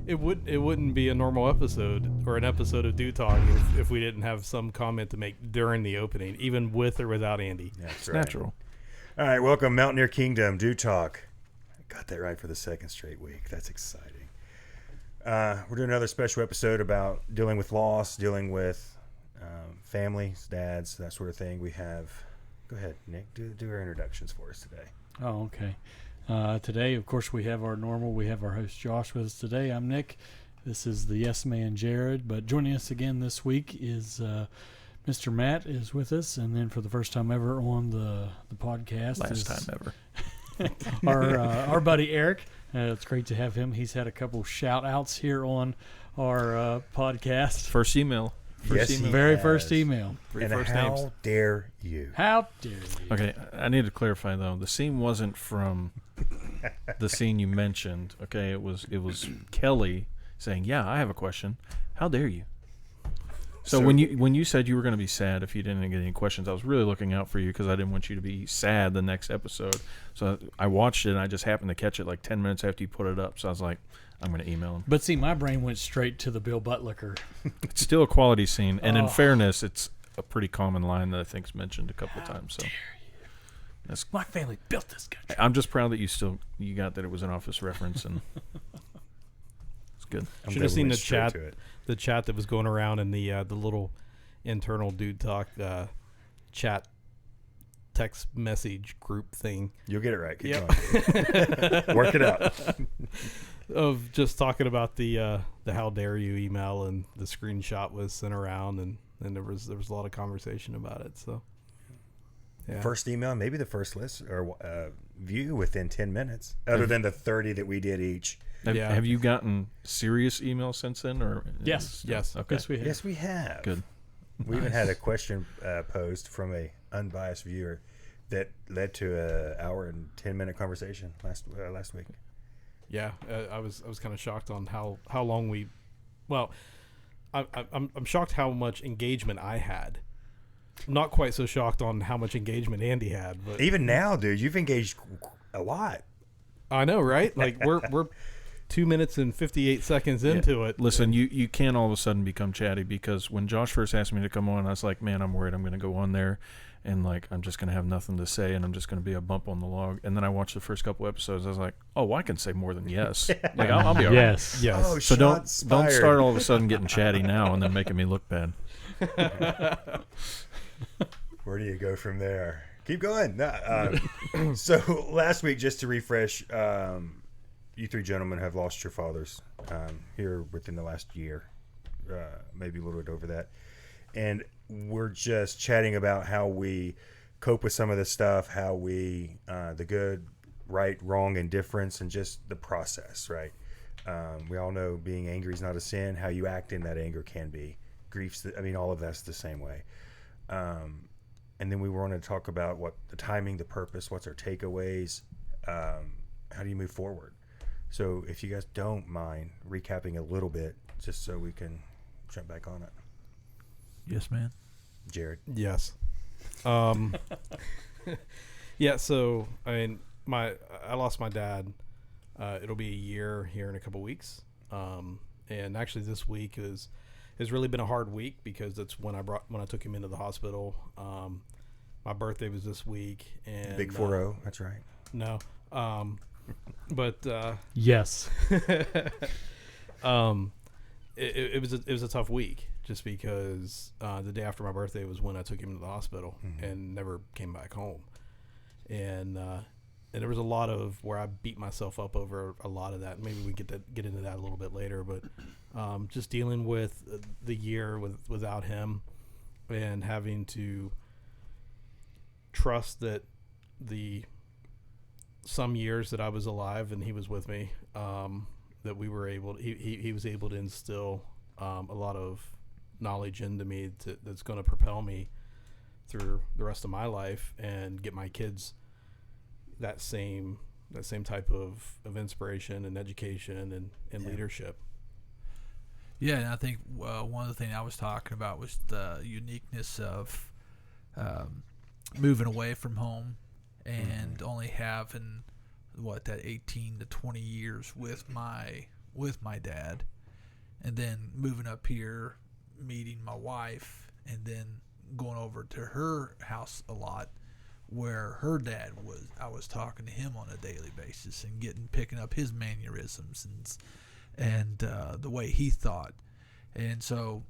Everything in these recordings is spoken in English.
It wouldn't be a normal episode or an episode of Do Talk if we didn't have some comment to make during the opening, even with or without Andy. That's It's natural. All right, welcome Mountaineer Kingdom, Do Talk. I got that right for the second straight week. That's exciting. We're doing another special episode about dealing with loss, dealing with families, dads, that sort of thing. We have, go ahead, Nick, do our introductions for us today. Oh, okay. Today, of course, we have our host Josh with us today. I'm Nick. This is the Yes Man, Jarrod. But joining us again this week is Mr. Matt is with us, and then for the first time ever on the podcast, Last time ever, our buddy Eric. It's great to have him. He's had a couple shout outs here on our podcast. First email. Yes, he Very has. first email. And first how names. dare you? How dare you? Okay, I need to clarify though. The scene wasn't from the scene you mentioned. Okay, it was Kelly saying, "Yeah, I have a question. How dare you?" So when you said you were going to be sad if you didn't get any questions, I was really looking out for you because I didn't want you to be sad the next episode. So I watched it and I just happened to catch it like 10 minutes after you put it up. So I was like, I'm going to email him. But see, my brain went straight to the Bill Butler. It's still a quality scene, and in fairness, it's a pretty common line that I think's mentioned a couple of times. So My family built this country. I'm just proud that you got that it was an Office reference, and it's good. I'm Should glad have we seen went the straight chat, to it. the chat that was going around in the little internal Dude Talk chat text message group thing You'll get it right. Keep Yep. going. Work it out. of just talking about the how dare you email, and the screenshot was sent around, and there was a lot of conversation about it. So yeah. First email, maybe the first list or view within 10 minutes, other than the 30 that we did each. Yeah. Have you gotten serious emails since then, or Yes. Yes. Okay. Yes, we have. Yes, we have. Good. We even had a question posed from a unbiased viewer that led to an hour and 10-minute conversation last week. Yeah, I was kind of shocked on how long we. Well, I'm shocked how much engagement I had. Not quite so shocked on how much engagement Andy had, but Even now, dude, you've engaged a lot. I know, right? Like we're 2 minutes and 58 seconds into it. Listen, you can't all of a sudden become chatty, because when Josh first asked me to come on, I was like, man, I'm worried I'm going to go on there and like I'm just going to have nothing to say, and I'm just going to be a bump on the log. And then I watched the first couple episodes. I was like, oh, well, I can say more than yes. Like I'll be all right. Yes. Yes. Oh, So don't shots fired. start all of a sudden getting chatty now and then making me look bad. Where do you go from there? Keep going. So last week, just to refresh, you three gentlemen have lost your fathers here within the last year, maybe a little bit over that. And we're just chatting about how we cope with some of this stuff, how we, the good, right, wrong, and difference, and just the process, right? We all know being angry is not a sin. How you act in that anger can be. Grief's, all of that's the same way. And then we wanted to talk about what the timing, the purpose, what's our takeaways, how do you move forward? So if you guys don't mind recapping a little bit, just so we can jump back on it. Yes, man. Jarrod. Yes. Yeah. So I lost my dad. It'll be a year here in a couple weeks. And actually this week has really been a hard week, because that's when I took him into the hospital. My birthday was this week, and Big 4-0. That's right. no, but Yes. it was a tough week, just because the day after my birthday was when I took him to the hospital and never came back home, and there was a lot of where I beat myself up over a lot of that. Maybe we get into that a little bit later, but just dealing with the year without him, and having to trust that some years that I was alive and he was with me, that we were able to, he was able to instill a lot of knowledge into me that's going to propel me through the rest of my life, and get my kids that same type of inspiration and education and leadership. Yeah, and I think one of the things I was talking about was the uniqueness of moving away from home and only having that 18 to 20 years with my with my dad, and then moving up here, meeting my wife, and then going over to her house a lot, where her dad was. I was talking to him on a daily basis and picking up his mannerisms and the way he thought, and so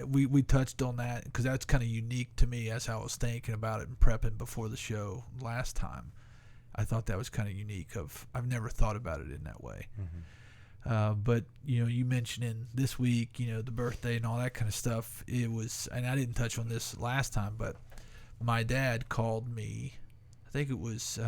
we touched on that because that's kind of unique to me as I was thinking about it and prepping before the show last time. I thought that was kind of unique. I've never thought about it in that way. But you mentioning this week, the birthday and all that kind of stuff. It was, and I didn't touch on this last time, but my dad called me. I think it was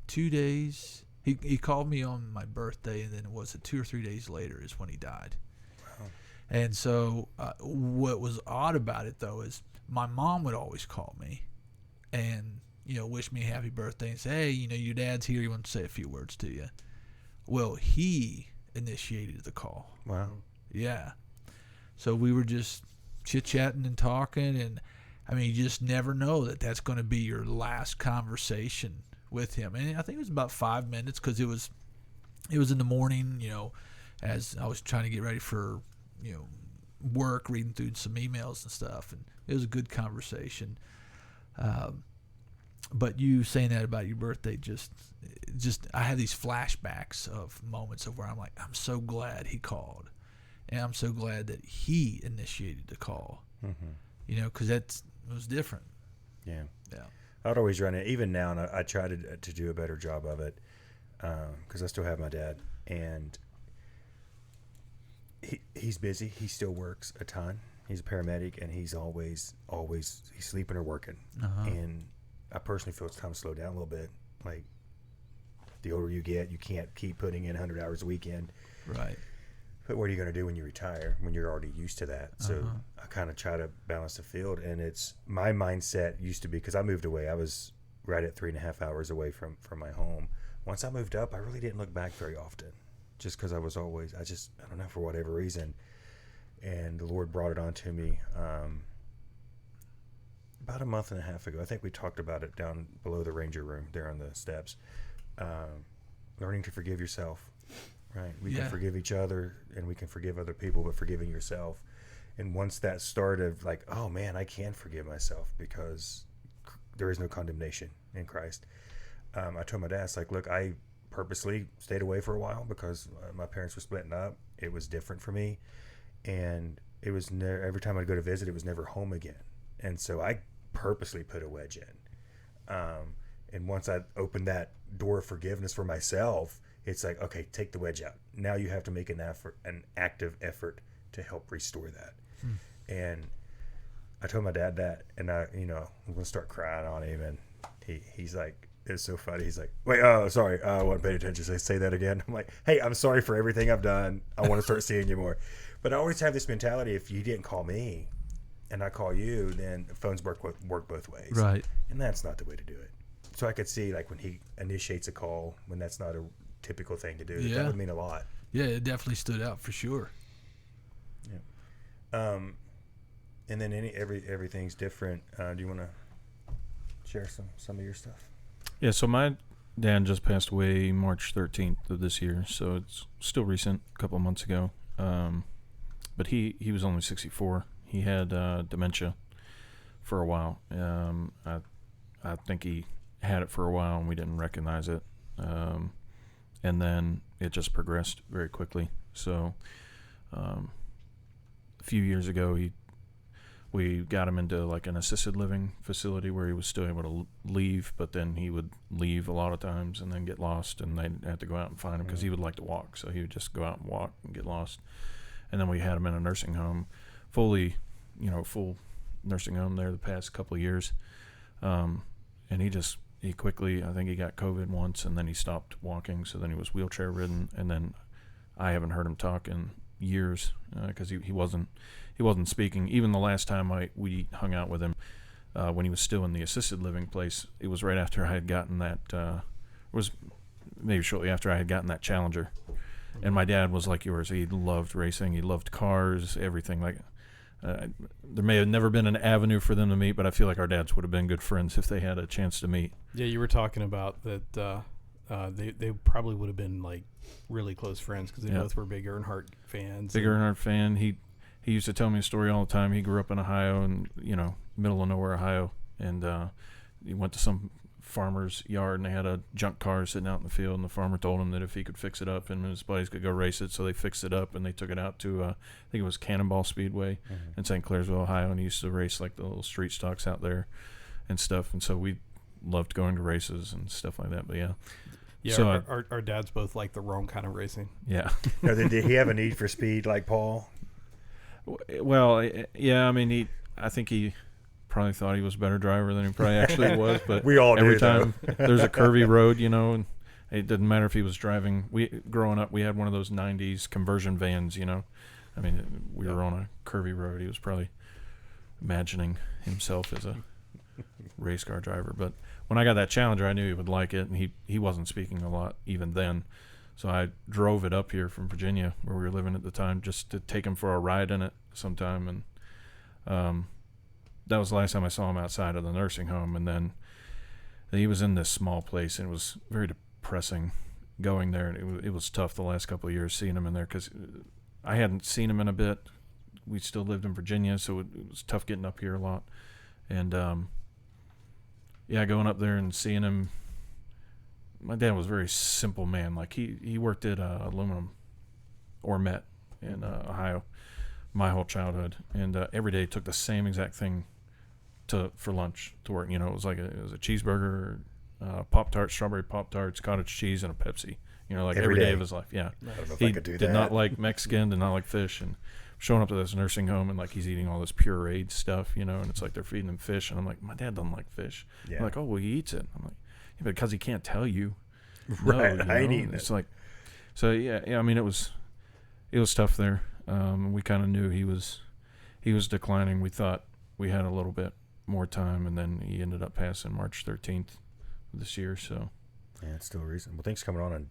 2 days. He called me on my birthday, and then it was 2 or 3 days later is when he died. Wow. And so what was odd about it though is my mom would always call me, and wish me a happy birthday and say, hey, your dad's here. He wants to say a few words to you. Well, he initiated the call. Wow. Yeah. So we were just chit-chatting and talking, and I mean, you just never know that that's going to be your last conversation with him. And I think it was about 5 minutes because it was in the morning, as I was trying to get ready for, work, reading through some emails and stuff, and it was a good conversation. But you saying that about your birthday, just I have these flashbacks of moments of where I'm like, I'm so glad he called, and I'm so glad that he initiated the call. Because it was different. Yeah. Yeah. I'd always run it, even now, and I try to do a better job of it because I still have my dad, and he's busy. He still works a ton. He's a paramedic, and he's always he's sleeping or working, and I personally feel it's time to slow down a little bit. Like, the older you get, you can't keep putting in 100 hours a weekend. Right. But what are you going to do when you retire, when you're already used to that? So I kind of try to balance the field. And it's my mindset used to be, because I moved away. I was right at 3.5 hours away from my home. Once I moved up, I really didn't look back very often, just because I was always, I don't know, for whatever reason. And the Lord brought it on to me about a month and a half ago. I think we talked about it down below the Ranger room there on the steps. Learning to forgive yourself, right? We can forgive each other and we can forgive other people, but forgiving yourself. And once that started, like, oh man, I can forgive myself because there is no condemnation in Christ. I told my dad, it's like, look, I purposely stayed away for a while because my parents were splitting up. It was different for me. And it was every time I'd go to visit, it was never home again. And so I purposely put a wedge in. And once I opened that door of forgiveness for myself, it's like, okay, take the wedge out. Now you have to make an active effort to help restore that. And I told my dad that, and I'm going to start crying on him. And he's like, it's so funny. He's like, wait, sorry, I wasn't paying attention. So say that again. I'm like, hey, I'm sorry for everything I've done. I want to start seeing you more. But I always have this mentality, if you didn't call me and I call you, then the phones work both ways. Right. And that's not the way to do it. So I could see, like, when he initiates a call, when that's not a typical thing to do, that would mean a lot. Yeah, it definitely stood out for sure. Yeah. And then everything's different. Do you want to share some of your stuff? Yeah, so my dad just passed away March 13th of this year, so it's still recent, a couple of months ago. But he was only 64. He had dementia for a while. I think he had it for a while and we didn't recognize it. And then it just progressed very quickly. So a few years ago, we got him into like an assisted living facility where he was still able to leave, but then he would leave a lot of times and then get lost, and they'd have to go out and find him because he would like to walk. So he would just go out and walk and get lost. And then we had him in a nursing home, full nursing home there the past couple of years. And he quickly, I think he got COVID once, and then he stopped walking. So then he was wheelchair ridden, and then I haven't heard him talk in years because he wasn't speaking. Even the last time we hung out with him when he was still in the assisted living place, it was right after I had gotten that. It was maybe shortly after I had gotten that Challenger. And my dad was like yours. He loved racing. He loved cars, everything. Like there may have never been an avenue for them to meet, but I feel like our dads would have been good friends if they had a chance to meet. Yeah, you were talking about that they probably would have been like really close friends because they both were big Earnhardt fans. Big Earnhardt fan. He used to tell me a story all the time. He grew up in Ohio, and middle of nowhere Ohio, and he went to some farmer's yard, and they had a junk car sitting out in the field, and the farmer told him that if he could fix it up, and his buddies could go race it. So they fixed it up, and they took it out to I think it was Cannonball Speedway in St. Clairsville, Ohio, and he used to race like the little street stocks out there and stuff. And so we loved going to races and stuff like that. But yeah, so our dads both like the wrong kind of racing. Yeah. Now, did he have a need for speed like Paul? Well, yeah. I mean, I think he probably thought he was a better driver than he probably actually was. But we all every do, time there's a curvy road, and it didn't matter if he was driving. Growing up, we had one of those '90s conversion vans. I mean, we were on a curvy road. He was probably imagining himself as a race car driver. But when I got that Challenger, I knew he would like it, and he wasn't speaking a lot even then. So I drove it up here from Virginia, where we were living at the time, just to take him for a ride in it sometime. And that was the last time I saw him outside of the nursing home. And then he was in this small place, and it was very depressing going there. And it was tough the last couple of years seeing him in there because I hadn't seen him in a bit. We still lived in Virginia, so it was tough getting up here a lot. And, going up there and seeing him. My dad was a very simple man. Like he worked at aluminum or met in Ohio my whole childhood, and every day took the same exact thing for lunch to work. It was like it was a cheeseburger, Pop-Tarts, strawberry Pop-Tarts, cottage cheese, and a Pepsi. Every day of his life. Yeah, I don't know if he I could do that. did not like Mexican, did not like fish, and showing up to this nursing home and like he's eating all this pureed stuff, and it's like they're feeding him fish, and I'm like, my dad doesn't like fish. Yeah. I'm like, oh well, he eats it. I'm like, yeah, because he can't tell you. Right, No, I ain't eating it's it. like, so yeah. I mean, it was tough there. We kind of knew he was declining. We thought we had a little bit more time, and then he ended up passing March 13th this year. So yeah, it's still recent. Well, thanks for coming on, and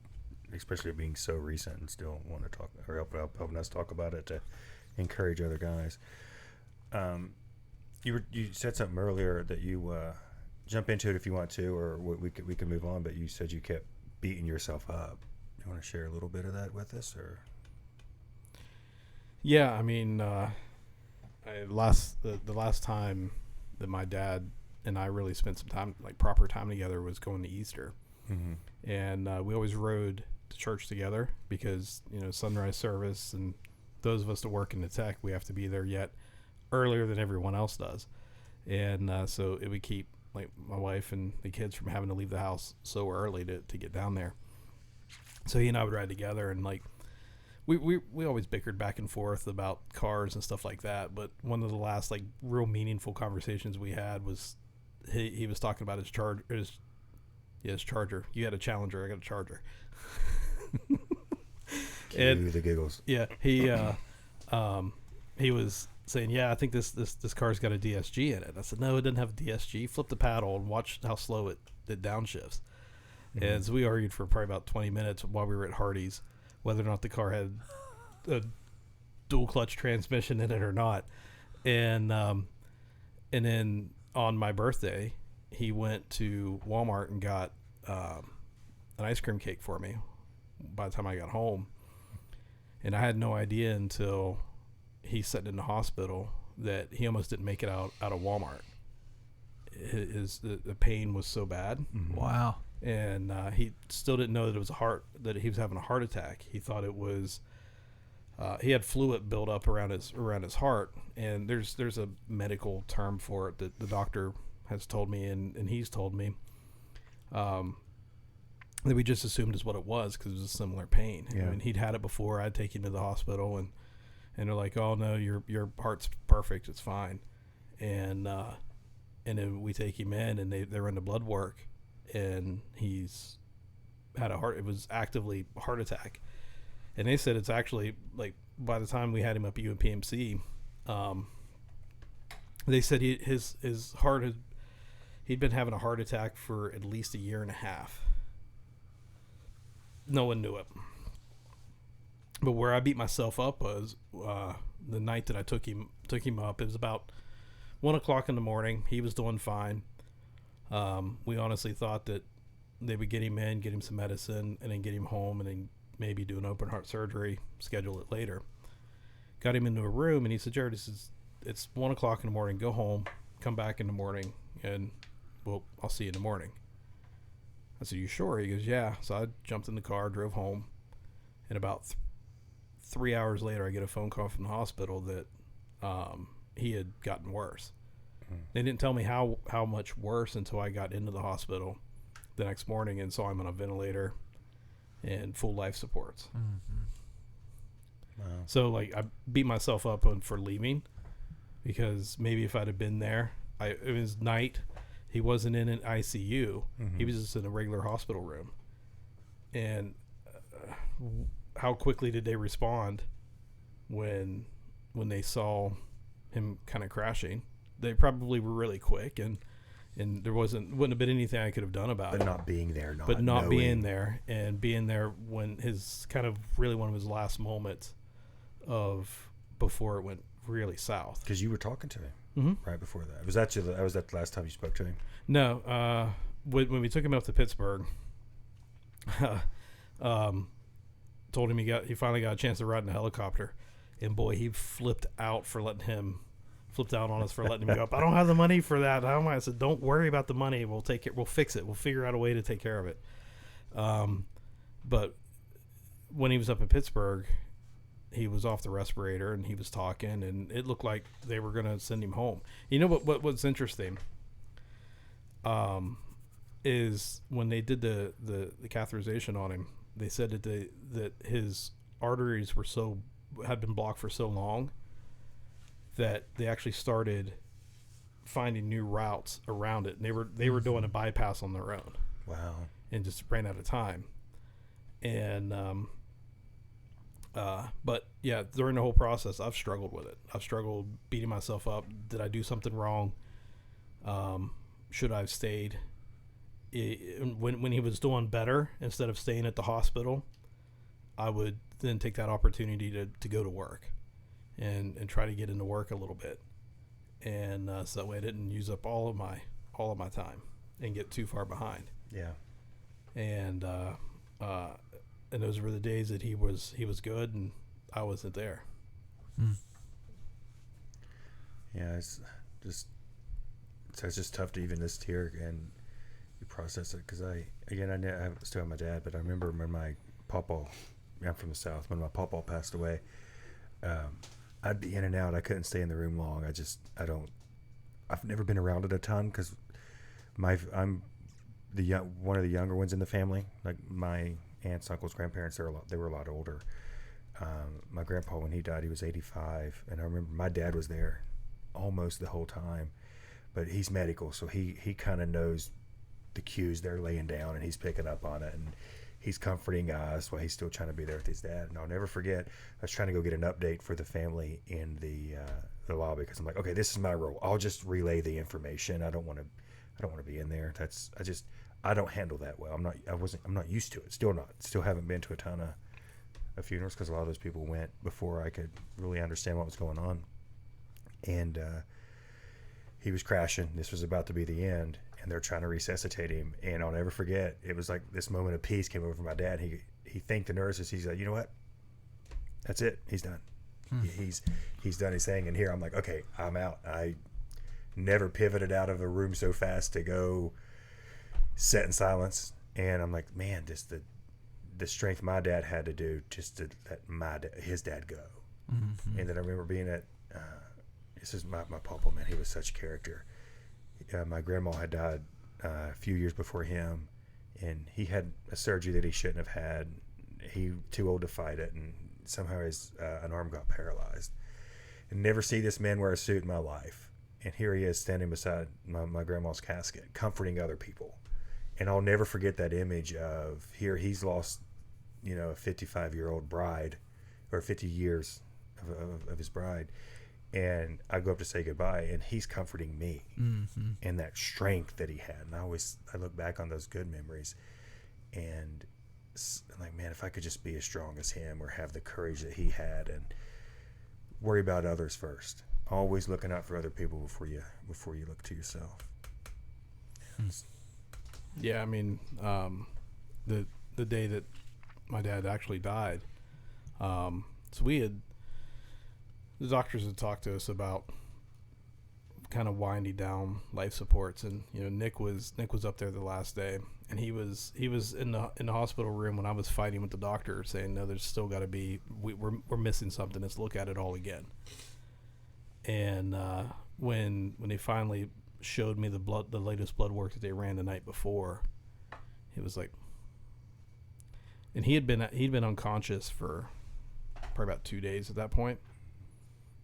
especially it being so recent, and still wanting to talk or helping us talk about it to encourage other guys. You said something earlier that you jump into it if you want to, or we can move on. But you said you kept beating yourself up. You want to share a little bit of that with us, or? Yeah, I mean, the last time that my dad and I really spent some time, like proper time together, was going to Easter, and we always rode to church together because sunrise service, and those of us that work in the tech, we have to be there yet earlier than everyone else does, and so it would keep like my wife and the kids from having to leave the house so early to get down there. So he and I would ride together, and like we always bickered back and forth about cars and stuff like that. But one of the last like real meaningful conversations we had was he was talking about his Charger. You had a Challenger, I got a Charger. And the giggles. Yeah, he was saying, yeah, I think this car's got a DSG in it. I said, no, it doesn't have a DSG. Flip the paddle and watch how slow it downshifts. And so we argued for probably about 20 minutes while we were at Hardee's whether or not the car had a dual clutch transmission in it or not. And then on my birthday, he went to Walmart and got an ice cream cake for me by the time I got home. And I had no idea until he's sitting in the hospital that he almost didn't make it out of Walmart. The pain was so bad. Wow. And he still didn't know that it was that he was having a heart attack. He thought it was he had fluid build up around his heart, and there's a medical term for it that the doctor has told me and he's told me that we just assumed is what it was because it was a similar pain. Yeah. I mean, he'd had it before. I'd take him to the hospital, and they're like, oh no, your heart's perfect, it's fine. And then we take him in, and they run the blood work, and he's had it was actively a heart attack. And they said it's actually, like, by the time we had him up at UPMC, they said his heart he'd been having a heart attack for at least a year and a half. No one knew it. But where I beat myself up was the night that I took him up. It was about 1:00 in the morning. He was doing fine. We honestly thought that they would get him in, get him some medicine, and then get him home, and then maybe do an open heart surgery, schedule it later. Got him into a room, and he said, Jarrod, it's 1 o'clock in the morning. Go home, come back in the morning, and I'll see you in the morning. I said, you sure? He goes, yeah. So I jumped in the car, drove home, and about 3 hours later, I get a phone call from the hospital that he had gotten worse. They didn't tell me how much worse until I got into the hospital the next morning and saw him on a ventilator and full life supports. Wow. So like I beat myself up for leaving, because maybe if I'd have been there, it was night. He wasn't in an ICU. He was just in a regular hospital room. And how quickly did they respond when they saw him kind of crashing? They probably were really quick, and there wouldn't have been anything I could have done about it. But not being there, not being there, and being there when his kind of really one of his last moments of before it went really south. Because you were talking to him right before that. Was that the last time you spoke to him? No, when we took him up to Pittsburgh, told him he finally got a chance to ride in a helicopter, and boy, he flipped out on us for letting him go up. I don't have the money for that. I said, don't worry about the money. We'll take it. We'll fix it. We'll figure out a way to take care of it. But when he was up in Pittsburgh, he was off the respirator and he was talking, and it looked like they were going to send him home. You know what's interesting? Is when they did the catheterization on him, they said that his arteries had been blocked for so long that they actually started finding new routes around it, and they were doing a bypass on their own. Wow. And just ran out of time. And but yeah, during the whole process, I've struggled with it. I've struggled beating myself up. Did I do something wrong? Should I have stayed? When he was doing better, instead of staying at the hospital, I would then take that opportunity to go to work and try to get into work a little bit, and so that way I didn't use up all of my time and get too far behind. Yeah. And those were the days that he was good and I wasn't there. Yeah, it's just tough to even just hear and you process it, because I still have my dad, but I remember when my papa, I'm from the South, when my papa passed away, I'd be in and out. I couldn't stay in the room long. I've never been around it a ton, because I'm one of the younger ones in the family. Like my aunts, uncles, grandparents, they were a lot older. My grandpa, when he died, he was 85, and I remember my dad was there almost the whole time, but he's medical, so he kind of knows the cues they're laying down, and he's picking up on it, and he's comforting us while he's still trying to be there with his dad. And I'll never forget, I was trying to go get an update for the family in the lobby, because I'm like, okay, this is my role. I'll just relay the information. I don't want to be in there. I don't handle that well. I'm not used to it. Still haven't been to a ton of funerals, because a lot of those people went before I could really understand what was going on. And he was crashing. This was about to be the end, and they're trying to resuscitate him. And I'll never forget, it was like this moment of peace came over my dad. He thanked the nurses. He's like, you know what? That's it. He's done. He's done his thing. And here I'm like, okay, I'm out. I never pivoted out of a room so fast to go sit in silence. And I'm like, man, just the strength my dad had to do just to let his dad go. Mm-hmm. And then I remember being at this is my papa, man. He was such a character. My grandma had died a few years before him, and he had a surgery that he shouldn't have had. He too old to fight it, and somehow an arm got paralyzed. And never see this man wear a suit in my life. And here he is standing beside my grandma's casket, comforting other people. And I'll never forget that image of here he's lost, a 55-year-old bride, or 50 years of his bride. And I go up to say goodbye, and he's comforting me, and that strength that he had. And I look back on those good memories, and I'm like, man, if I could just be as strong as him, or have the courage that he had, and worry about others first. Always looking out for other people before you look to yourself. Yeah, I mean, the day that my dad actually died, so the doctors had talked to us about kind of winding down life supports, and Nick was up there the last day, and he was in the hospital room when I was fighting with the doctor, saying, no, there's still got to be, we're missing something. Let's look at it all again. And when they finally showed me the latest blood work that they ran the night before, it was like, and he'd been unconscious for probably about 2 days at that point.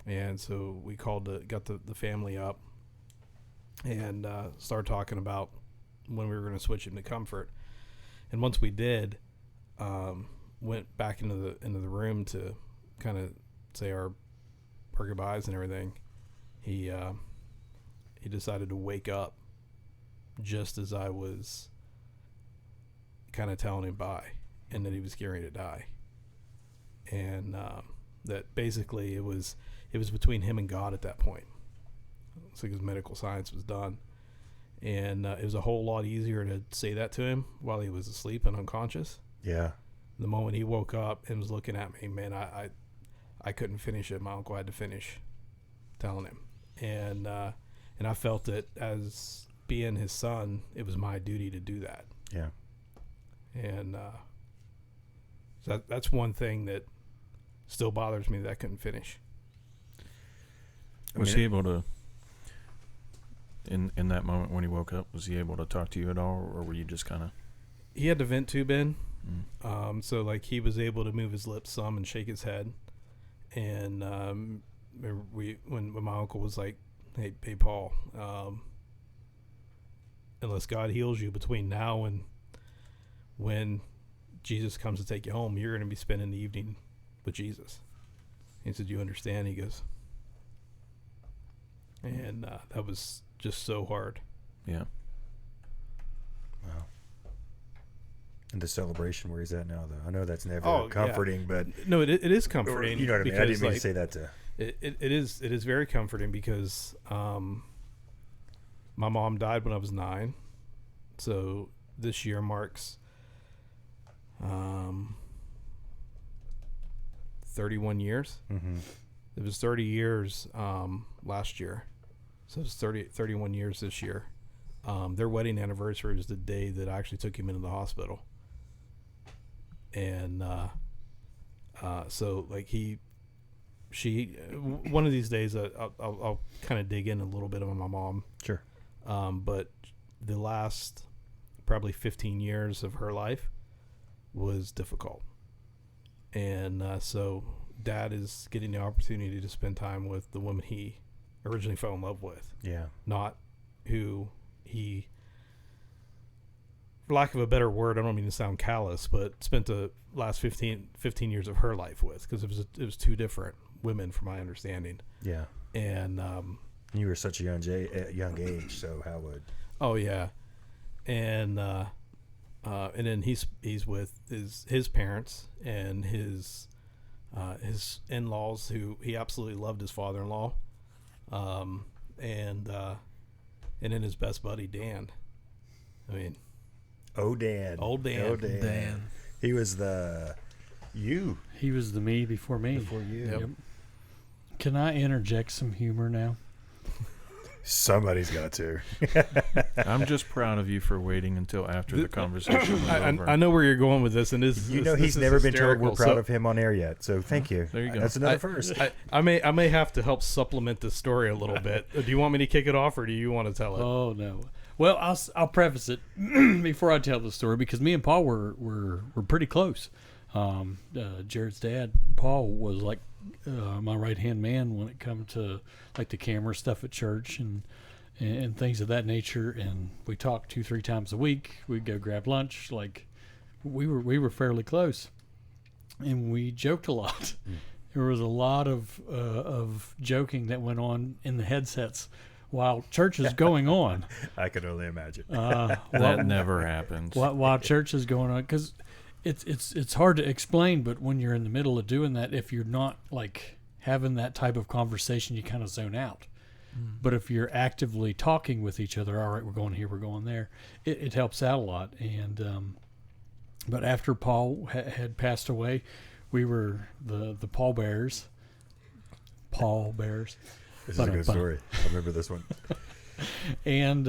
And so we got the family up and started talking about when we were going to switch him to comfort. And once we did, went back into the room to kind of say our goodbyes and everything. He decided to wake up just as I was kind of telling him bye, and that he was getting ready to die. And that basically it was between him and God at that point. It's like his medical science was done. And it was a whole lot easier to say that to him while he was asleep and unconscious. Yeah. The moment he woke up and was looking at me, man, I couldn't finish it. My uncle had to finish telling him. And I felt that as being his son, it was my duty to do that. Yeah. And so that's one thing that still bothers me that I couldn't finish. Was he able to, in that moment when he woke up, was he able to talk to you at all, or were you just kind of? He had the vent tube in, so like he was able to move his lips some and shake his head. And when my uncle was like, "Hey, Paul, unless God heals you between now and when Jesus comes to take you home, you're going to be spending the evening with Jesus." He said, "You understand?" He goes, and that was just so hard. Yeah. Wow. And the celebration where he's at now, though. I know that's never comforting, but no, it is comforting. You know what I mean? I didn't mean to say that to. It is very comforting because my mom died when I was 9, so this year marks 31 years. Mm-hmm. It was 30 years last year, so it's 31 years this year. Their wedding anniversary was the day that I actually took him into the hospital. And so like one of these days I'll kind of dig in a little bit on my mom. Sure. But the last probably 15 years of her life was difficult. And so Dad is getting the opportunity to spend time with the woman he originally fell in love with. Yeah. Not who he, for lack of a better word, I don't mean to sound callous, but spent the last 15 years of her life with, because it was two different women from my understanding. Yeah. And you were such a young age, so how would? Oh yeah. And then he's with his parents and his in-laws, who he absolutely loved, his father-in-law, and then his best buddy Dan. I mean, old Dan. He was the you. He was the me before me. Before you. Yep. Can I interject some humor now? Somebody's got to. I'm just proud of you for waiting until after the conversation was over. I know where you're going with this, and he's never been told we're proud of him on air yet. So thank you. There you go. That's another first. I may have to help supplement the story a little bit. Do you want me to kick it off, or do you want to tell it? Oh no. Well, I'll preface it before I tell the story, because me and Paul were pretty close. Jarrod's dad, Paul, was like my right hand man when it comes to like the camera stuff at church and things of that nature. And we talked 2-3 times a week. We'd go grab lunch. Like we were fairly close, and we joked a lot. There was a lot of joking that went on in the headsets while church is going on. I can only imagine. That never happens. While church is going on, because it's hard to explain, but when you're in the middle of doing that, if you're not like having that type of conversation, you kind of zone out. But if you're actively talking with each other, all right, we're going here, we're going there, it helps out a lot. And but after Paul had passed away, we were the pallbearers. Pallbearers. This is a good story. I remember this one. And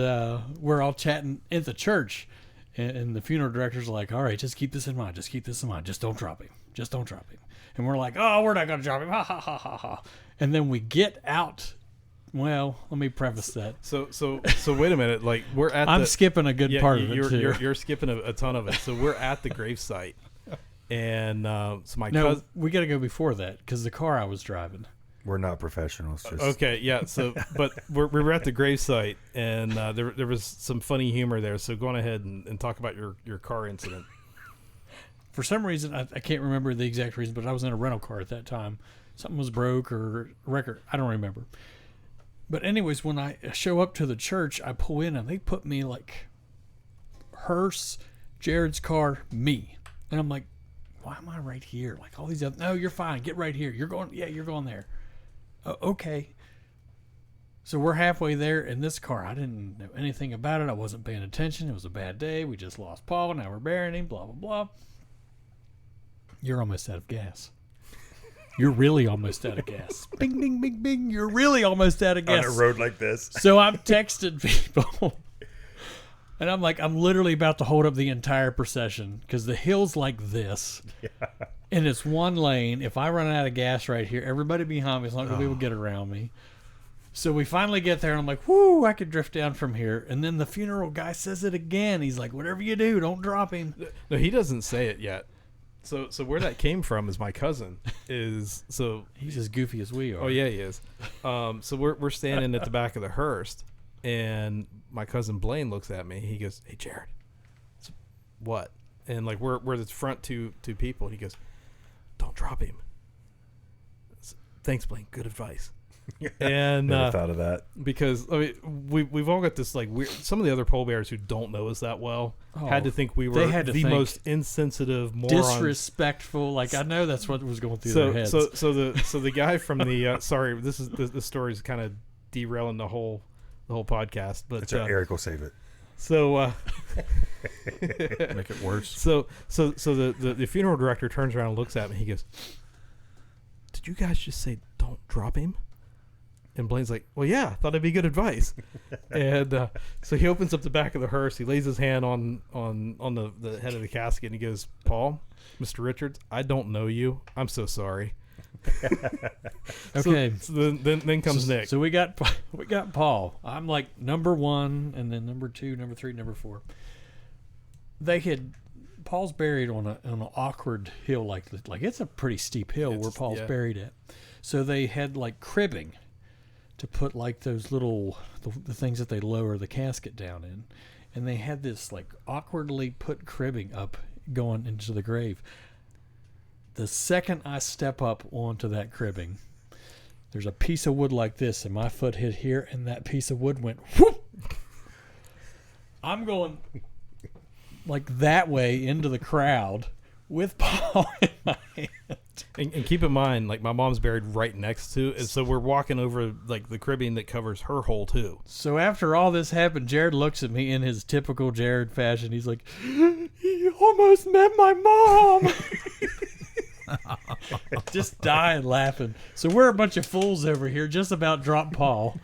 we're all chatting at the church. And the funeral director's like, all right, just keep this in mind. Just keep this in mind. Just don't drop him. Just don't drop him. And we're like, oh, we're not going to drop him. Ha, ha, ha, ha, ha. And then we get out. Well, let me preface that. So wait a minute. Like, we're at I'm skipping a good part of it, too. You're skipping a ton of it. So we're at the gravesite. And so my No, cousin... we got to go before that because the car I was driving. We're not professionals. Just... Okay, yeah. So, but we were at the gravesite, and there was some funny humor there. So go on ahead and talk about your car incident. For some reason, I can't remember the exact reason, but I was in a rental car at that time. Something was broke or wrecker. I don't remember. But anyways, when I show up to the church, I pull in, and they put me like hearse, Jared's car, me. And I'm like, why am I right here? Like all these other... No, you're fine. Get right here. You're going... Yeah, you're going there. Okay. So we're halfway there in this car. I didn't know anything about it. I wasn't paying attention. It was a bad day. We just lost Paul. Now we're burying him. Blah, blah, blah. You're almost out of gas. You're really almost out of gas. Bing, bing, bing, bing. You're really almost out of gas. On a road like this. So I'm texting people. And I'm like, I'm literally about to hold up the entire procession because the hill's like this. Yeah. And it's one lane. If I run out of gas right here, everybody behind me is not going to be able to get around me. So we finally get there, and I'm like, whoo, I could drift down from here. And then the funeral guy says it again. He's like, whatever you do, don't drop him. No, he doesn't say it yet. So where that came from is my cousin is so he's as goofy as we are. Oh yeah, he is. So we're standing at the back of the hearse, and my cousin Blaine looks at me. He goes, "Hey, Jarrod, what?" And like we're the front two people. And he goes, "Don't drop him." Thanks, Blaine. Good advice. And never thought of that because I mean we've all got this like weird. Some of the other pallbearers who don't know us that well had to think we were the most insensitive, morons, disrespectful. Like I know that's what was going through their heads. So the guy from the sorry, this story is kind of derailing the whole podcast, but it's Eric will save it. So make it worse. So the funeral director turns around and looks at me. He goes, "Did you guys just say don't drop him?" And Blaine's like, "Well, yeah, I thought it'd be good advice." And so he opens up the back of the hearse. He lays his hand on the head of the casket, and he goes, "Paul, Mr. Richards, I don't know you. I'm so sorry." Okay. So then comes Nick. So we got Paul. I'm like number 1, and then number 2, number 3, number 4. Paul's buried on an awkward hill like it's a pretty steep hill where Paul's buried at. So they had like cribbing to put like those little the things that they lower the casket down in, and they had this like awkwardly put cribbing up going into the grave. The second I step up onto that cribbing, there's a piece of wood like this, and my foot hit here, and that piece of wood went whoop. I'm going like that way into the crowd with Paul in my hand. And keep in mind, like my mom's buried right next to it, so we're walking over like the cribbing that covers her hole too. So after all this happened, Jarrod looks at me in his typical Jarrod fashion. He's like, "He almost met my mom." Just dying laughing. So we're a bunch of fools over here, just about dropped Paul.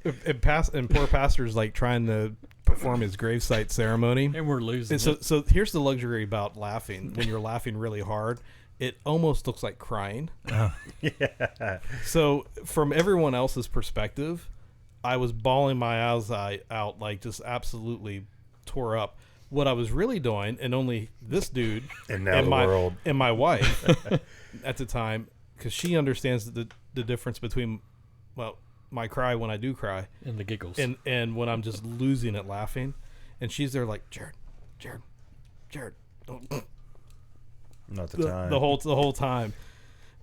And poor pastor's like trying to perform his gravesite ceremony, and we're losing. So here's the luxury about laughing. When you're laughing really hard, it almost looks like crying. Yeah. So from everyone else's perspective, I was bawling my eyes out, like just absolutely tore up. What I was really doing, and only this dude and now world and my wife at the time, because she understands the difference between my cry when I do cry and the giggles and when I'm just losing it laughing, and she's there like Jarrod, not the time the whole time,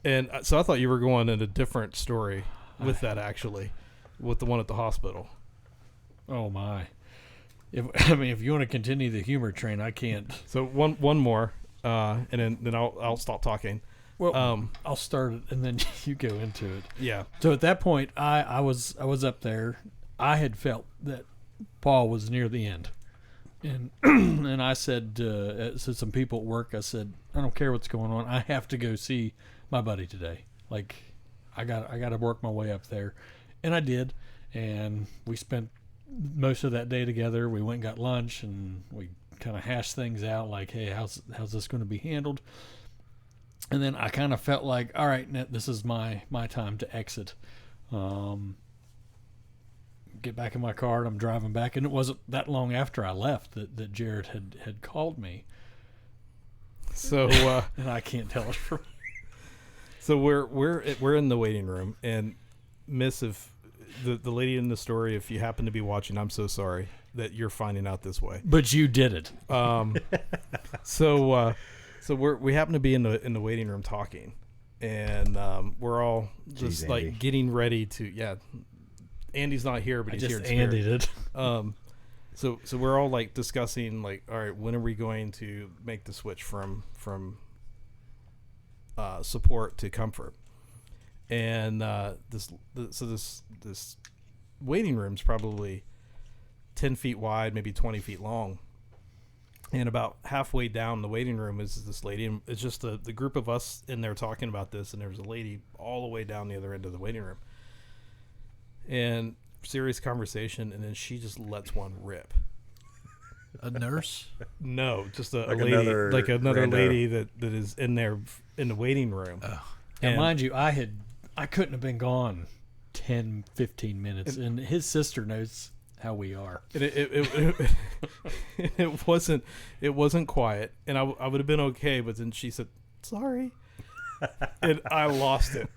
and so I thought you were going in a different story with that actually, with the one at the hospital. Oh my. If you want to continue the humor train, I can't. So one more, and then I'll stop talking. Well, I'll start it and then you go into it. Yeah. So at that point, I was up there. I had felt that Paul was near the end, and and I said to some people at work, I said, I don't care what's going on. I have to go see my buddy today. Like, I got to work my way up there, and I did. And we spent most of that day together. We went and got lunch, and we kind of hashed things out. Like, hey, how's this going to be handled? And then I kind of felt like, all right, this is my time to exit. Get back in my car, and I'm driving back. And it wasn't that long after I left that Jarrod had called me. So and I can't tell it from. So we're in the waiting room, and Miss, if the lady in the story, if you happen to be watching, I'm so sorry that you're finding out this way. But you did it. So we happen to be in the waiting room talking, and we're all just Jeez, like Andy. getting ready to. Yeah, Andy's not here, but I he's just here. In spirit. Andy'd it. So we're all like discussing, like, all right, when are we going to make the switch from support to comfort? And this waiting room's probably 10 feet wide, maybe 20 feet long. And about halfway down the waiting room is this lady, and it's just the group of us in there talking about this, and there's a lady all the way down the other end of the waiting room. And serious conversation, and then she just lets one rip. A nurse? No, just a Like lady, another like another rando. lady that is in there in the waiting room. Oh. And And- mind you, I couldn't have been gone 10, 15 minutes. And his sister knows how we are. And it wasn't quiet, and I would have been okay, but then she said sorry, and I lost it.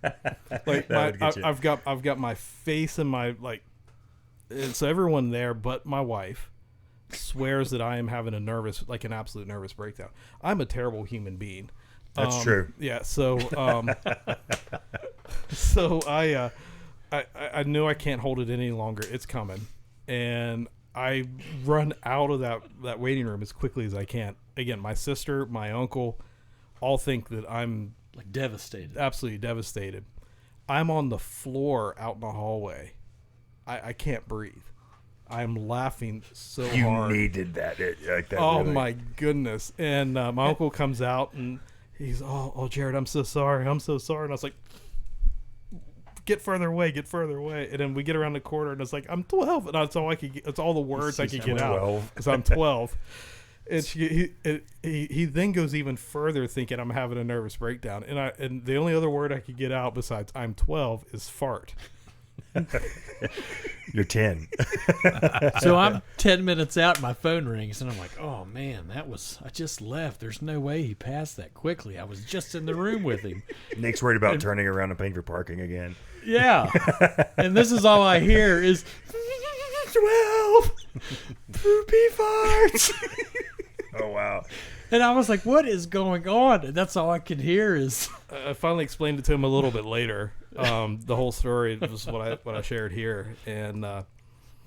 Like That would get you. I've got my face in my like, and so everyone there, but my wife, swears that I am having an absolute nervous breakdown. I'm a terrible human being. That's true. Yeah. So so I knew I can't hold it any longer. It's coming. And I run out of that waiting room as quickly as I can. Again, my sister, my uncle, all think that I'm Like devastated. absolutely devastated. I'm on the floor out in the hallway. I can't breathe. I'm laughing so You hard. needed that. Like that Oh really. my goodness. And my uncle comes out and he's, oh, Jarrod, I'm so sorry. I'm so sorry. And I was like, get further away. And then we get around the corner and it's like, I'm 12. And that's all I could get. That's all the words I could get out. 12. Because I'm 12. And he then goes even further thinking I'm having a nervous breakdown. And the only other word I could get out besides I'm 12 is fart. You're 10. So I'm 10 minutes out, my phone rings, and I'm like, oh man, I just left. There's no way he passed that quickly. I was just in the room with him. Nick's worried about turning around and paying for parking again. Yeah. And this is all I hear is 12 poopy farts. Oh, wow. And I was like, what is going on? And that's all I could hear is I finally explained it to him a little bit later. The whole story was what I shared here, and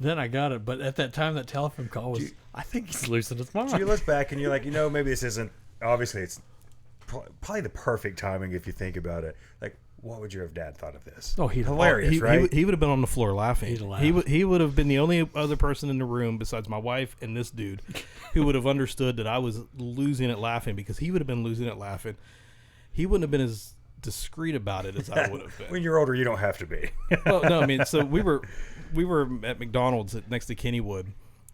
then I got it. But at that time, that telephone call was, I think he's losing his mind. So you look back and you're like, maybe this isn't, obviously it's probably the perfect timing if you think about it. Like, what would your dad thought of this? Oh, he'd hilarious, he, right? he would have been on the floor laughing. He'd laugh. He would have been the only other person in the room besides my wife and this dude who would have understood that I was losing it laughing, because he would have been losing it laughing. He wouldn't have been as discreet about it as I would have been. When you're older, you don't have to be. Well, no, I mean, so we were at McDonald's next to Kennywood,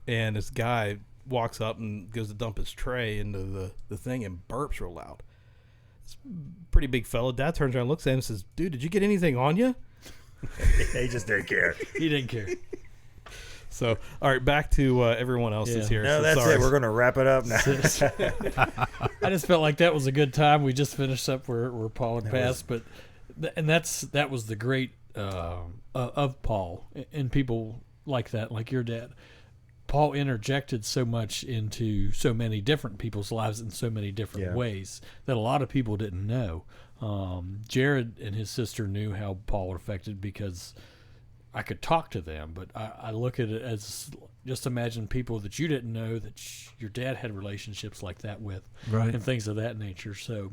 and this guy walks up and goes to dump his tray into the thing and burps real loud. It's a pretty big fella. Dad turns around and looks at him and says, dude, did you get anything on you? He just didn't care. He didn't care. So, all right, back to everyone else that's Yeah. here. No, So that's sorry. it. We're going to wrap it up now. I just felt like that was a good time. We just finished up where Paul had passed, but that was the great of Paul and people like that, like your dad. Paul interjected so much into so many different people's lives in so many different ways that a lot of people didn't know. Jarrod and his sister knew how Paul affected because I could talk to them, but I look at it as just imagine people that you didn't know that your dad had relationships like that with, Right. and things of that nature. So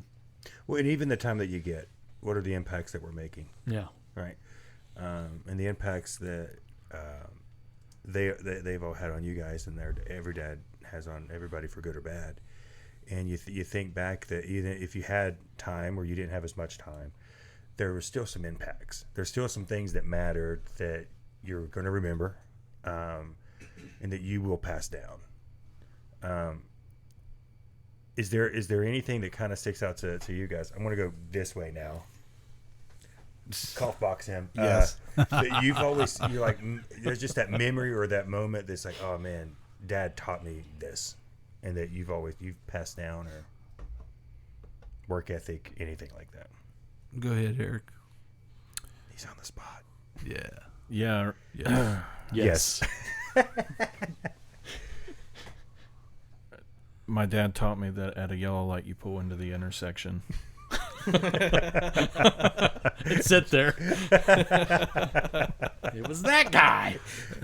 Well, and even the time that you get, what are the impacts that we're making? Yeah. Right. And the impacts that they've all had on you guys, and every dad has on everybody for good or bad. And you think back that even if you had time or you didn't have as much time, there were still some impacts. There's still some things that mattered that you're going to remember, and that you will pass down. Is there anything that kind of sticks out to you guys? I'm going to go this way now. Cough box him. Yes. That you're like, there's just that memory or that moment that's like, oh man, Dad taught me this, and that you've passed down, or work ethic, anything like that. Go ahead, Eric. He's on the spot. Yeah. Yeah. Yeah. Yes. My dad taught me that at a yellow light you pull into the intersection. It sit there. It was that guy.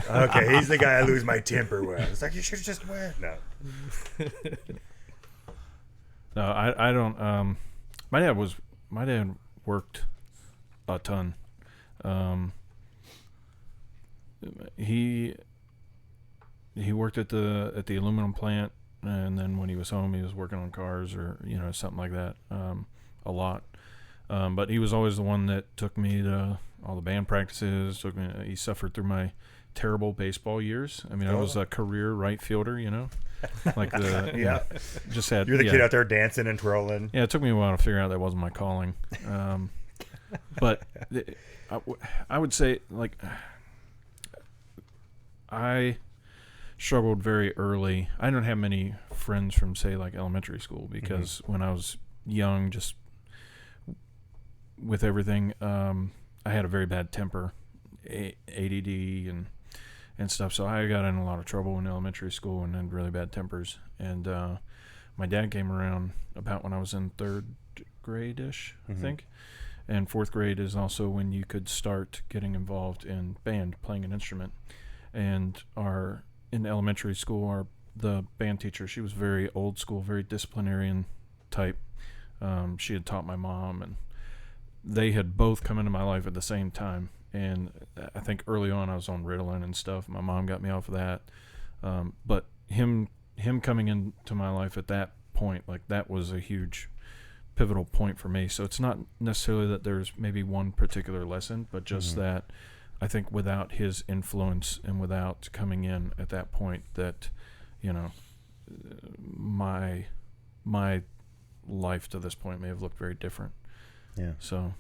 Okay, he's the guy I lose my temper with. It's like, you should have just went. No. No, I don't. My dad worked a ton. He worked at the aluminum plant, and then when he was home, he was working on cars or something like that. A lot. But he was always the one that took me to all the band practices. He suffered through my terrible baseball years. I mean, I was a career right fielder, like the Yeah. Just had You're the kid out there dancing and twirling. Yeah, it took me a while to figure out that wasn't my calling. But I would say, like, I struggled very early. I don't have many friends from, say, like elementary school, because when I was young, just with everything, I had a very bad temper, ADD and stuff. So I got in a lot of trouble in elementary school and had really bad tempers. And my dad came around about when I was in third grade-ish, I think. And fourth grade is also when you could start getting involved in band, playing an instrument. And in elementary school, the band teacher, she was very old school, very disciplinarian type. She had taught my mom, and they had both come into my life at the same time. And I think early on I was on Ritalin and stuff. My mom got me off of that. But him coming into my life at that point, like, that was a huge pivotal point for me. So it's not necessarily that there's maybe one particular lesson, but just that I think without his influence and without coming in at that point, that, my life to this point may have looked very different. Yeah. So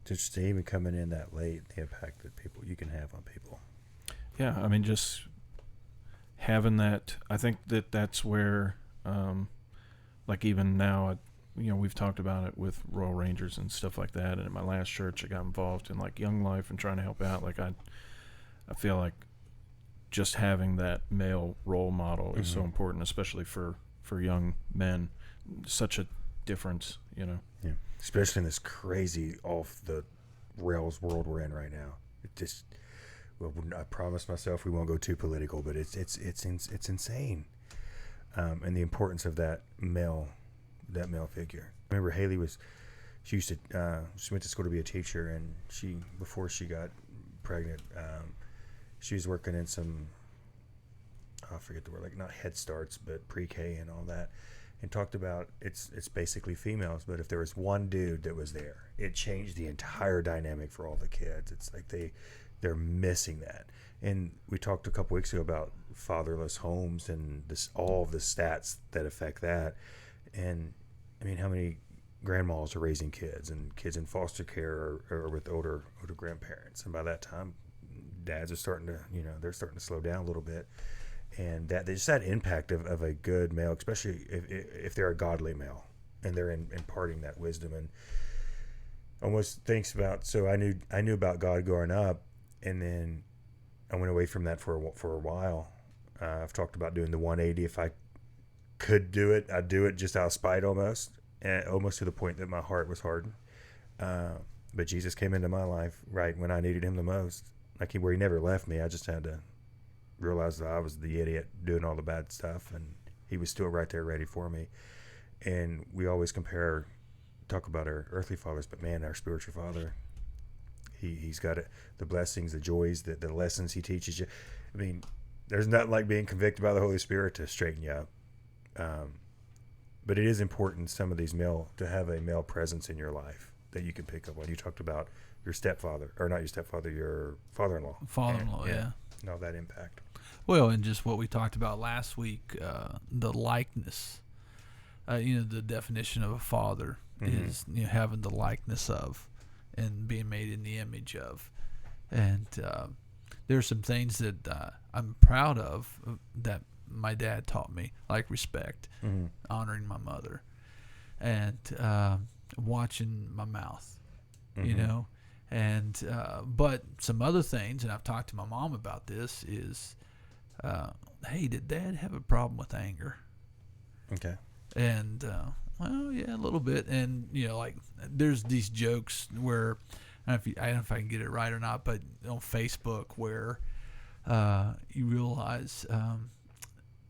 Just to even coming in that late, the impact that you can have on people. yeah, I mean, just having that, I think that's where, like, even now, we've talked about it with Royal Rangers and stuff like that. And at my last church, I got involved in, like, Young Life and trying to help out. Like, I feel like just having that male role model is so important, especially for young men. Such a difference, Yeah. Especially in this crazy off the rails world we're in right now. It just, I promised myself we won't go too political, but it's insane. And the importance of that male figure. I remember Haley she went to school to be a teacher, and before she got pregnant, she was working in some, I forget the word, like, not Head Starts, but pre-K and all that, and talked about it's basically females, but if there was one dude that was there, it changed the entire dynamic for all the kids. It's like they're missing that. And we talked a couple weeks ago about fatherless homes and all of the stats that affect that. And I mean, how many grandmas are raising kids, and kids in foster care or with older grandparents? And by that time, dads are starting to, they're starting to slow down a little bit. And there's that impact of a good male, especially if they're a godly male and they're imparting that wisdom. And almost thinks about, so I knew about God growing up, and then I went away from that for a while. I've talked about doing the 180. If I could do it, I'd do it just out of spite, almost to the point that my heart was hardened. But Jesus came into my life right when I needed him the most, where he never left me. I just had to realize that I was the idiot doing all the bad stuff, and he was still right there ready for me. And we always compare talk about our earthly fathers, but man, our spiritual father, he's got it, the blessings, the joys, the lessons he teaches you. I mean, there's nothing like being convicted by the Holy Spirit to straighten you up. But it is important, some of these to have a male presence in your life that you can pick up on. You talked about your stepfather, or not your stepfather, your father-in-law. Father-in-law, yeah. And all that impact. Well, and just what we talked about last week, the likeness. The definition of a father is having the likeness of and being made in the image of. And there's some things that I'm proud of that my dad taught me, like respect, honoring my mother, and watching my mouth, and but some other things, and I've talked to my mom about this, is hey, did Dad have a problem with anger? Okay. And well, yeah, a little bit. And like there's these jokes where I don't know if I can get it right or not, but on Facebook where you realize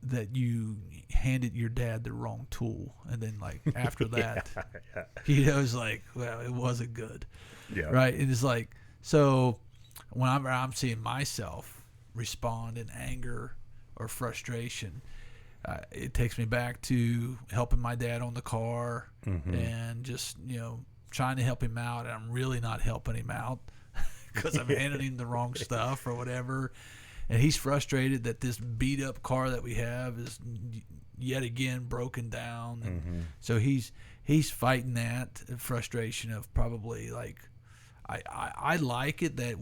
that you handed your dad the wrong tool, and then like after that, it's like, well, it wasn't good, right? And it's like, so whenever I'm seeing myself respond in anger or frustration, it takes me back to helping my dad on the car and just trying to help him out, and I'm really not helping him out because I'm handing him the wrong stuff or whatever. And he's frustrated that this beat up car that we have is yet again broken down. And so he's fighting that frustration of probably like, I like it that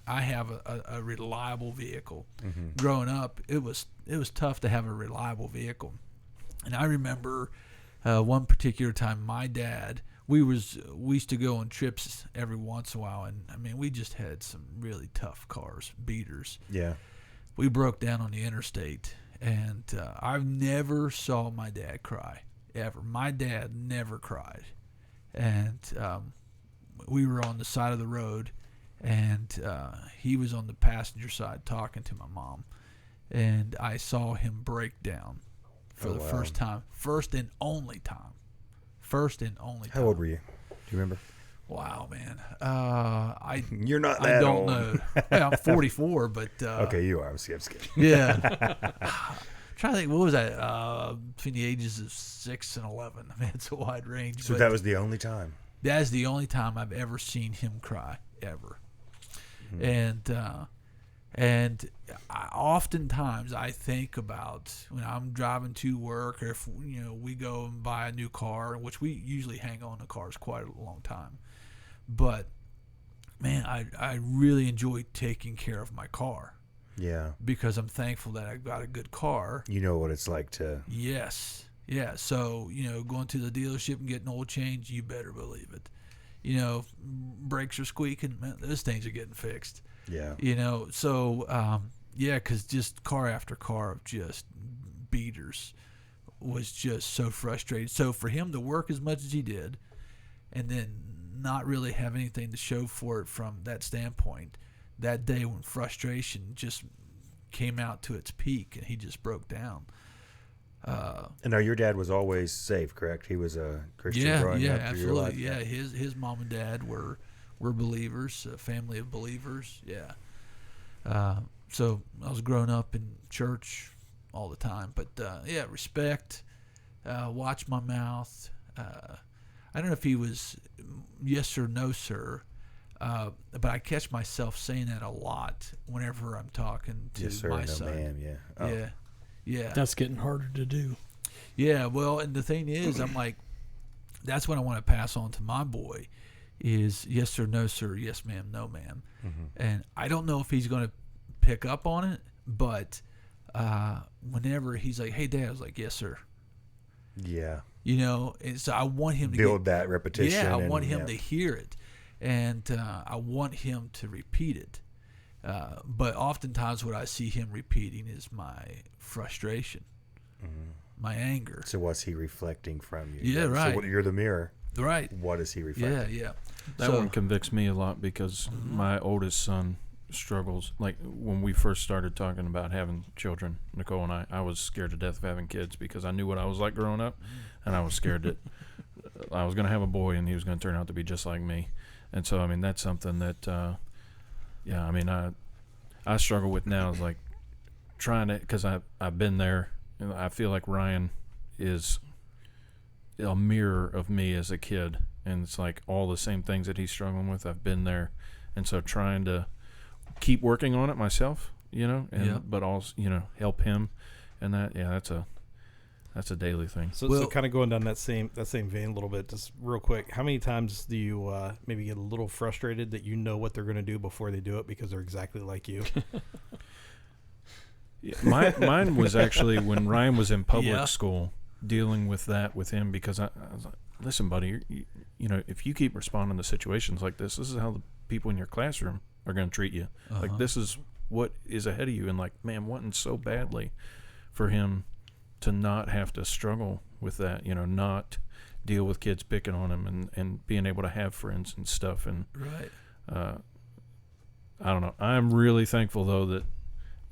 I have a reliable vehicle. Growing up, it was tough to have a reliable vehicle. And I remember one particular time my dad, we used to go on trips every once in a while, and I mean we just had some really tough cars, beaters. Yeah. We broke down on the interstate, and I've never saw my dad cry, ever. My dad never cried. And we were on the side of the road, and he was on the passenger side talking to my mom, and I saw him break down for the first time. First and only time. How old were you? Do you remember? Wow, man. You're not that I don't old. know. Well, I'm 44, but okay, you are. I'm kidding. yeah. Trying to think, what was that? Between the ages of 6 and 11. I mean, it's a wide range. So that was the only time. That is the only time I've ever seen him cry, ever. And oftentimes I think about when I'm driving to work, or if we go and buy a new car, which we usually hang on to cars quite a long time. But man, I really enjoy taking care of my car. Yeah. Because I'm thankful that I got a good car. You know what it's like to. Yes. Yeah. So, going to the dealership and getting oil change, you better believe it. Brakes are squeaking, man, those things are getting fixed. Yeah. So, because just car after car of just beaters was just so frustrating. So for him to work as much as he did and then not really have anything to show for it from that standpoint, that day when frustration just came out to its peak and he just broke down. And now your dad was always saved, correct? He was a Christian growing up through your life? Yeah, his mom and dad were believers, a family of believers. Yeah. So I was growing up in church all the time, but respect, watch my mouth. I don't know if he was yes or no, sir, but I catch myself saying that a lot whenever I'm talking to yes, sir, my no, son. ma'am, yeah. Oh. Yeah. That's getting harder to do. Yeah, well, and the thing is, I'm like, that's what I want to pass on to my boy is yes sir, no sir, yes ma'am, no ma'am. And I don't know if he's going to pick up on it, but whenever he's like, hey, Dad, I was like, yes, sir. Yeah. And so I want him to build that repetition. Yeah, I want him to hear it, and I want him to repeat it. But oftentimes what I see him repeating is my frustration, my anger. So what's he reflecting from you? Yeah, right. So you're the mirror. Right. What is he reflecting? Yeah. That one convicts me a lot because my oldest son struggles. Like when we first started talking about having children, Nicole and I was scared to death of having kids because I knew what I was like growing up, and I was scared that I was going to have a boy, and he was going to turn out to be just like me. And so, I mean, that's something that, yeah, I mean, I struggle with now is like trying to, because I've been there. And I feel like Ryan is a mirror of me as a kid, and it's like all the same things that he's struggling with, I've been there. And so trying to keep working on it myself, you know, and but also, you know, help him, and that, yeah, that's a daily thing. So kind of going down that same vein a little bit, just real quick, how many times do you maybe get a little frustrated that you know what they're going to do before they do it because they're exactly like you? Yeah, mine was actually when Ryan was in public school, dealing with that with him, because I was like, listen, buddy, you know, if you keep responding to situations like this is how the people in your classroom are going to treat you. Like, this is what is ahead of you. And like, man, wanting so badly for him to not have to struggle with that, you know, not deal with kids picking on him, and being able to have friends and stuff. And I don't know. I'm really thankful though that,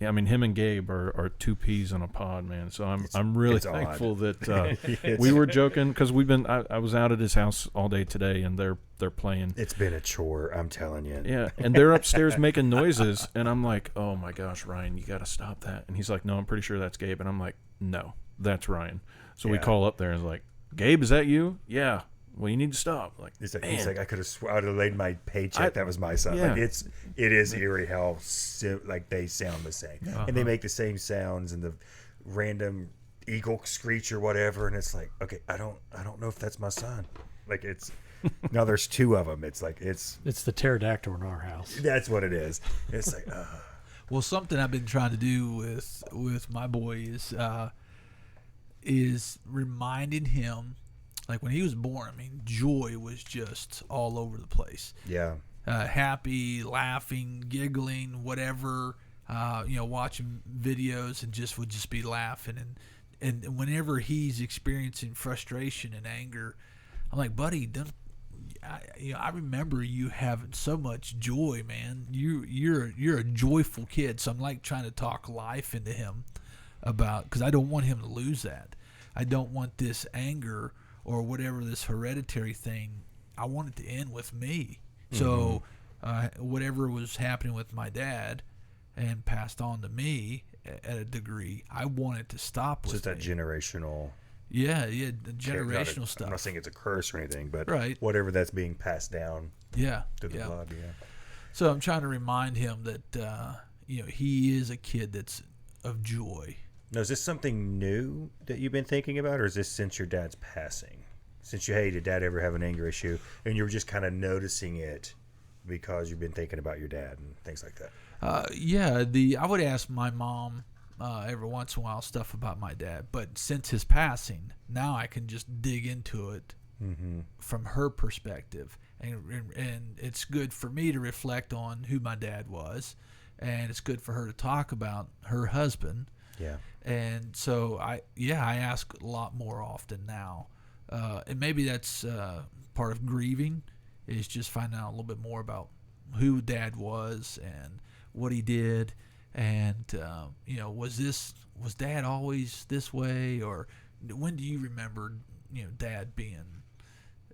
yeah, I mean, him and Gabe are two peas in a pod, man. So I'm really thankful that we were joking, because I was out at his house all day today, and they're playing. It's been a chore, I'm telling you. Yeah, and they're upstairs making noises, and I'm like, oh my gosh, Ryan, you got to stop that. And he's like, no, I'm pretty sure that's Gabe. And I'm like, no, that's Ryan. So we call up there and it's like, Gabe, is that you? Yeah. Well, you need to stop. Like, he's like, I could have laid my paycheck. That was my son. Yeah. Like, it is eerie how like they sound the same, and they make the same sounds, and the random eagle screech or whatever. And it's like, okay, I don't know if that's my son. Like, it's now there's two of them. It's like it's the pterodactyl in our house. That's what it is. It's like, well, something I've been trying to do with my boy is reminding him. Like, when he was born, I mean, joy was just all over the place. Yeah. Happy, laughing, giggling, whatever, you know, watching videos and would just be laughing. And whenever he's experiencing frustration and anger, I'm like, buddy, I remember you having so much joy, man. You're a joyful kid. So I'm like trying to talk life into him because I don't want him to lose that. I don't want this anger or whatever, this hereditary thing, I want it to end with me. So whatever was happening with my dad and passed on to me at a degree, I want it to stop with me. So it's that generational... Yeah, the generational stuff. I'm not saying it's a curse or anything, but whatever that's being passed down to the blood. Yeah. So I'm trying to remind him that, you know, he is a kid that's of joy. Now, is this something new that you've been thinking about, or is this since your dad's passing? Since did Dad ever have an anger issue, and you were just kind of noticing it because you've been thinking about your dad and things like that? I would ask my mom every once in a while stuff about my dad, but since his passing, now I can just dig into it from her perspective, and it's good for me to reflect on who my dad was, and it's good for her to talk about her husband. Yeah. And so I ask a lot more often now. And maybe that's part of grieving, is just finding out a little bit more about who Dad was and what he did. And, you know, was Dad always this way? Or when do you remember, you know, Dad being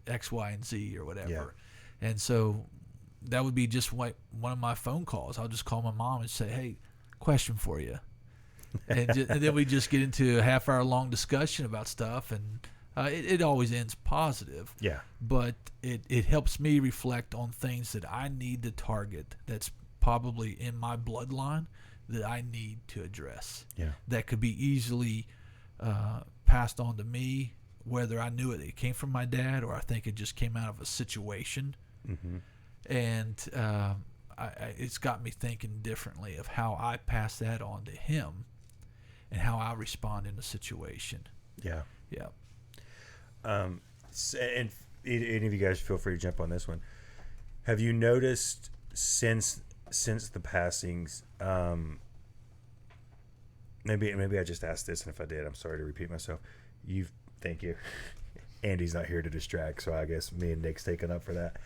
X, Y, and Z or whatever? Yeah. And so that would be just like one of my phone calls. I'll just call my mom and say, hey, question for you. and then we just get into a half-hour long discussion about stuff, and it always ends positive. Yeah. But it helps me reflect on things that I need to target that's probably in my bloodline that I need to address. Yeah. That could be easily passed on to me, whether I knew it came from my dad or I think it just came out of a situation. Mm-hmm. And it's got me thinking differently of how I pass that on to him and how I respond in a situation. Yeah. Yeah. And any of you guys feel free to jump on this one. Have you noticed since the passings, maybe I just asked this, and if I did, I'm sorry to repeat myself. Thank you. Andy's not here to distract, so I guess me and Nick's taking up for that.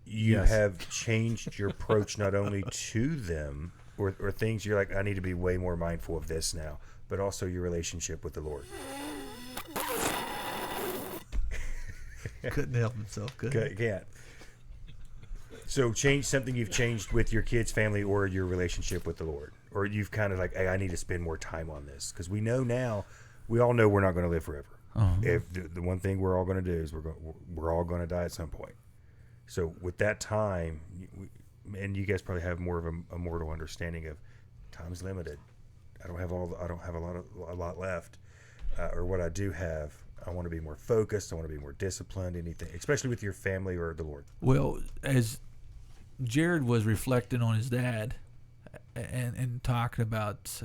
You have changed your approach not only to them or things you're like, I need to be way more mindful of this now, but also your relationship with the Lord. Couldn't help himself. Can't. So change something you've changed with your kids, family, or your relationship with the Lord, or you've kind of like, hey, I need to spend more time on this because we know now, we all know we're not going to live forever. If the one thing we're all going to do is we're all going to die at some point. So with that time, and you guys probably have more of a mortal understanding of time's limited. I don't have a lot left, or what I do have, I want to be more focused. I want to be more disciplined. Anything, especially with your family or the Lord. Well, as Jarrod was reflecting on his dad and talking about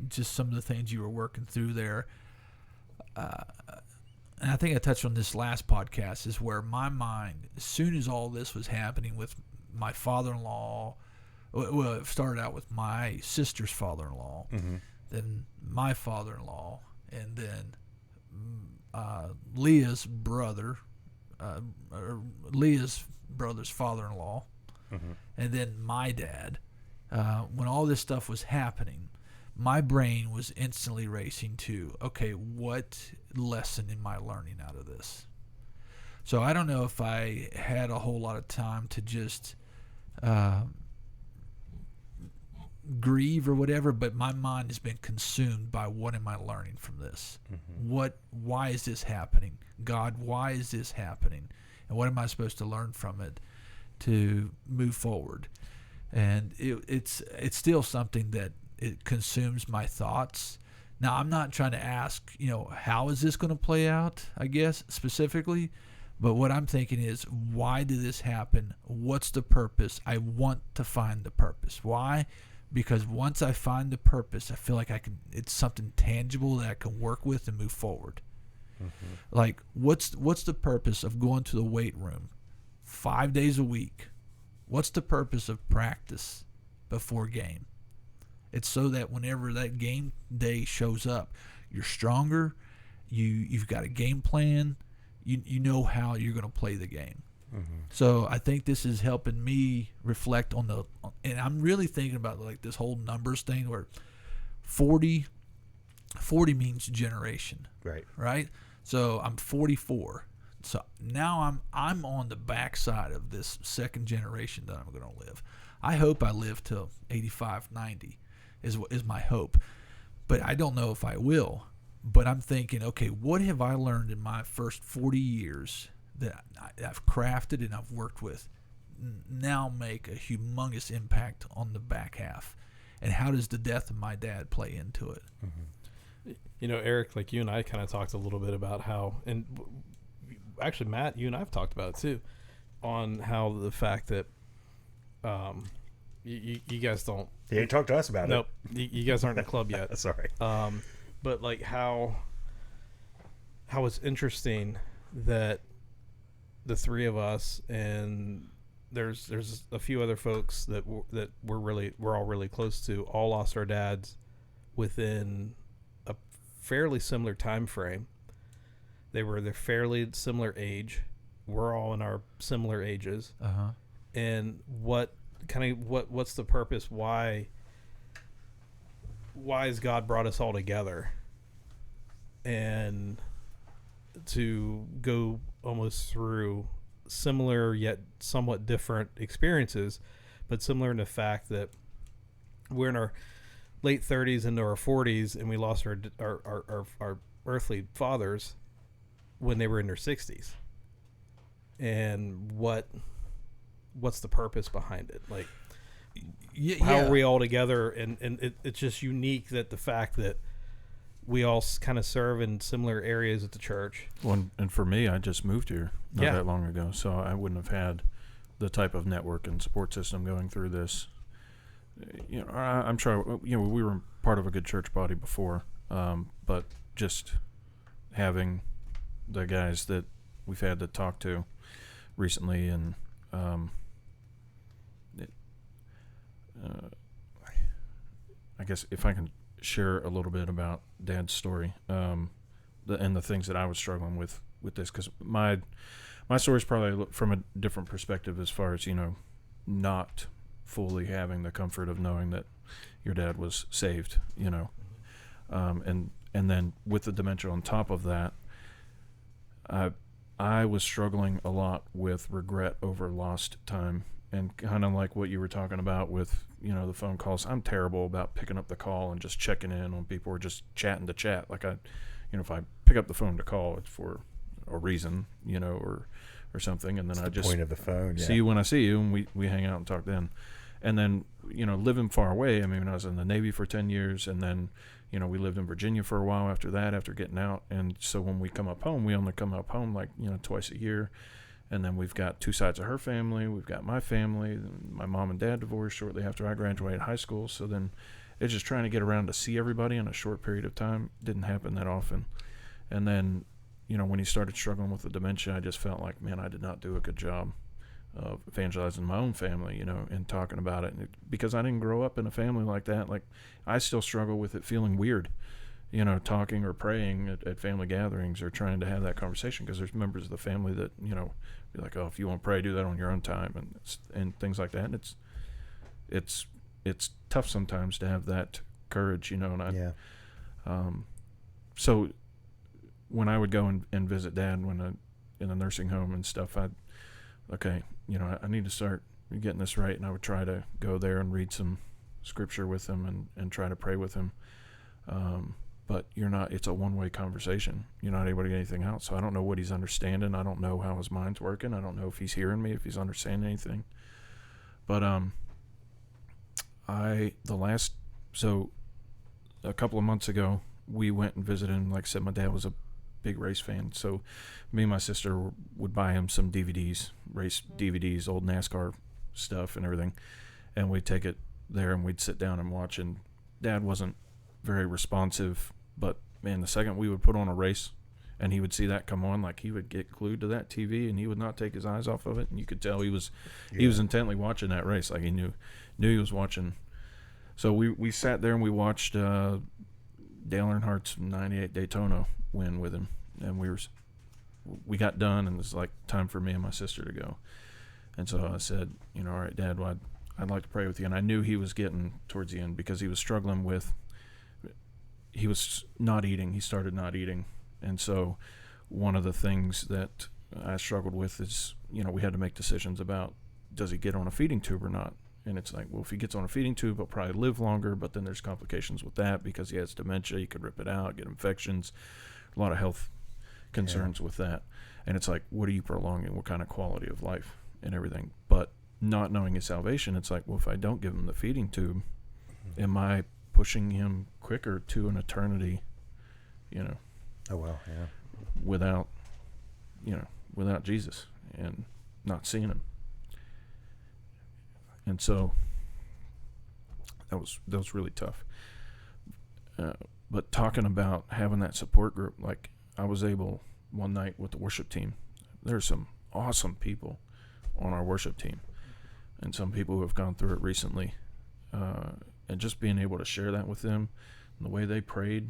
just some of the things you were working through there, and I think I touched on this last podcast, is where my mind, as soon as all this was happening with my father-in-law, well, it started out with my sister's father-in-law, then my father-in-law, and then Leah's brother's father-in-law, and then my dad. When all this stuff was happening, my brain was instantly racing to, okay, what lesson am I learning out of this? So I don't know if I had a whole lot of time to just grieve or whatever, but my mind has been consumed by what am I learning from this? Why is this happening? God, why is this happening? And what am I supposed to learn from it to move forward? And it's still something that it consumes my thoughts. Now, I'm not trying to ask, how is this going to play out, I guess, specifically. But what I'm thinking is, why did this happen? What's the purpose? I want to find the purpose. Why? Because once I find the purpose, I feel like it's something tangible that I can work with and move forward. Like, what's the purpose of going to the weight room 5 days a week? What's the purpose of practice before game? It's so that whenever that game day shows up, you're stronger. You've got a game plan. You know how you're going to play the game. So I think this is helping me reflect on and I'm really thinking about like this whole numbers thing where 40 means generation. Right? So I'm 44. So now I'm on the backside of this second generation that I'm going to live. I hope I live till 85, 90 is my hope. But I don't know if I will. But I'm thinking, okay, what have I learned in my first 40 years that I've crafted and I've worked with now make a humongous impact on the back half? And how does the death of my dad play into it? Eric, like you and I kind of talked a little bit about how, and actually, Matt, you and I have talked about it too, on how the fact that you guys don't. You ain't talked to us about it. Nope. You guys aren't in the club yet. Sorry. But like how it's interesting that the three of us, and there's a few other folks that we're all really close to, all lost our dads within a fairly similar time frame. They're fairly similar age. We're all in our similar ages. And what's the purpose? Why has God brought us all together and to go almost through similar yet somewhat different experiences, but similar in the fact that we're in our late 30s into our 40s and we lost our earthly fathers when they were in their 60s. And what's the purpose behind it? Like, how are we all together? And it's just unique that the fact that we all kind of serve in similar areas at the church. Well, and for me, I just moved here not that long ago, so I wouldn't have had the type of network and support system going through this. I'm sure, we were part of a good church body before, but just having the guys that we've had to talk to recently, and I guess if I can share a little bit about Dad's story, and the things that I was struggling with this, because my story is probably from a different perspective as far as not fully having the comfort of knowing that your dad was saved, and then with the dementia on top of that, I was struggling a lot with regret over lost time, and kind of like what you were talking about with, the phone calls. I'm terrible about picking up the call and just checking in on people or just chatting to chat. Like if I pick up the phone to call, it's for a reason, or something, and then I just point of the phone. see you when I see you, and we hang out and talk then. And then, living far away, I mean, I was in the Navy for 10 years, and then, we lived in Virginia for a while after that, after getting out. And so when we come up home, we only come up home like, twice a year. And then we've got two sides of her family. We've got my family. My mom and dad divorced shortly after I graduated high school. So then it's just trying to get around to see everybody in a short period of time. Didn't happen that often. And then, when he started struggling with the dementia, I just felt like, man, I did not do a good job of evangelizing my own family, and talking about it. Because I didn't grow up in a family like that. Like, I still struggle with it feeling weird, talking or praying at family gatherings or trying to have that conversation, because there's members of the family that, be like, oh, if you want to pray, do that on your own time, and things like that. And it's tough sometimes to have that courage, and so when I would go and visit Dad in the nursing home and stuff, I need to start getting this right, and I would try to go there and read some scripture with him and try to pray with him. But it's a one-way conversation. You're not able to get anything out. So I don't know what he's understanding. I don't know how his mind's working. I don't know if he's hearing me, if he's understanding anything. But so a couple of months ago, we went and visited him. Like I said, my dad was a big race fan. So me and my sister would buy him some DVDs, race DVDs, old NASCAR stuff and everything. And we'd take it there and we'd sit down and watch. And Dad wasn't very responsive, but man, the second we would put on a race and he would see that come on, like, he would get glued to that TV and he would not take his eyes off of it. And you could tell he was intently watching that race. Like, he knew he was watching. So we sat there and we watched Dale Earnhardt's 98 Daytona win with him. And we got done, and it was like time for me and my sister to go. And so I said, all right, Dad, well, I'd like to pray with you. And I knew he was getting towards the end, because he was struggling with, he was not eating. He started not eating. And so one of the things that I struggled with is, we had to make decisions about, does he get on a feeding tube or not? And it's like, well, if he gets on a feeding tube, he'll probably live longer, but then there's complications with that because he has dementia. He could rip it out, get infections, a lot of health concerns with that. And it's like, what are you prolonging? What kind of quality of life and everything? But not knowing his salvation, it's like, well, if I don't give him the feeding tube, am I pushing him quicker to an eternity, Oh, well, yeah. without Jesus and not seeing him? And so that was really tough. But talking about having that support group, like, I was able one night with the worship team. There's some awesome people on our worship team, and some people who have gone through it recently. And just being able to share that with them, and the way they prayed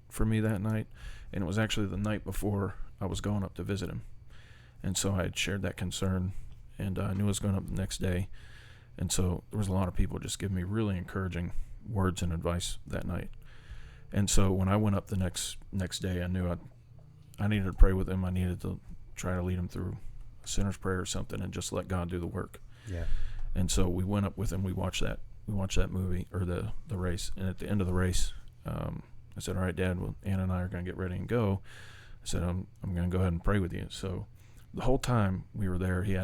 for me that night. And it was actually the night before I was going up to visit him. And so I had shared that concern, and I knew I was going up the next day. And so there was a lot of people just giving me really encouraging words and advice that night. And so when I went up the next day, I knew I needed to pray with him. I needed to try to lead him through a sinner's prayer or something and just let God do the work. Yeah. And so we went up with him. We watched that movie, or the race. And at the end of the race, I said, all right, Dad, well, Anna and I are going to get ready and go. I said, I'm going to go ahead and pray with you. So the whole time we were there, he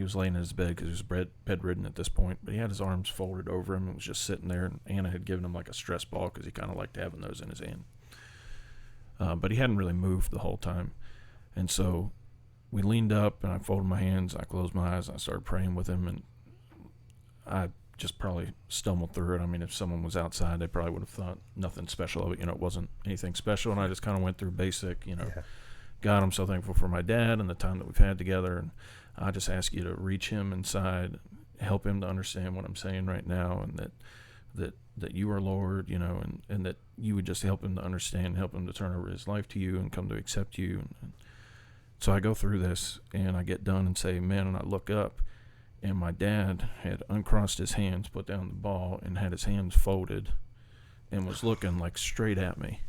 was laying in his bed, because he was bedridden at this point, but he had his arms folded over him and was just sitting there. And Anna had given him like a stress ball, because he kind of liked having those in his hand. But he hadn't really moved the whole time. And so we leaned up, and I folded my hands, I closed my eyes, and I started praying with him, and I just probably stumbled through it. I mean, if someone was outside, they probably would have thought nothing special of it. It wasn't anything special, and I just kind of went through basic, God, I'm so thankful for my dad and the time that we've had together, and I just ask you to reach him inside, help him to understand what I'm saying right now, and that you are Lord, and that you would just help him to understand, help him to turn over his life to you and come to accept you. And so I go through this, and I get done and say amen, and I look up, and my dad had uncrossed his hands, put down the ball, and had his hands folded, and was looking like straight at me,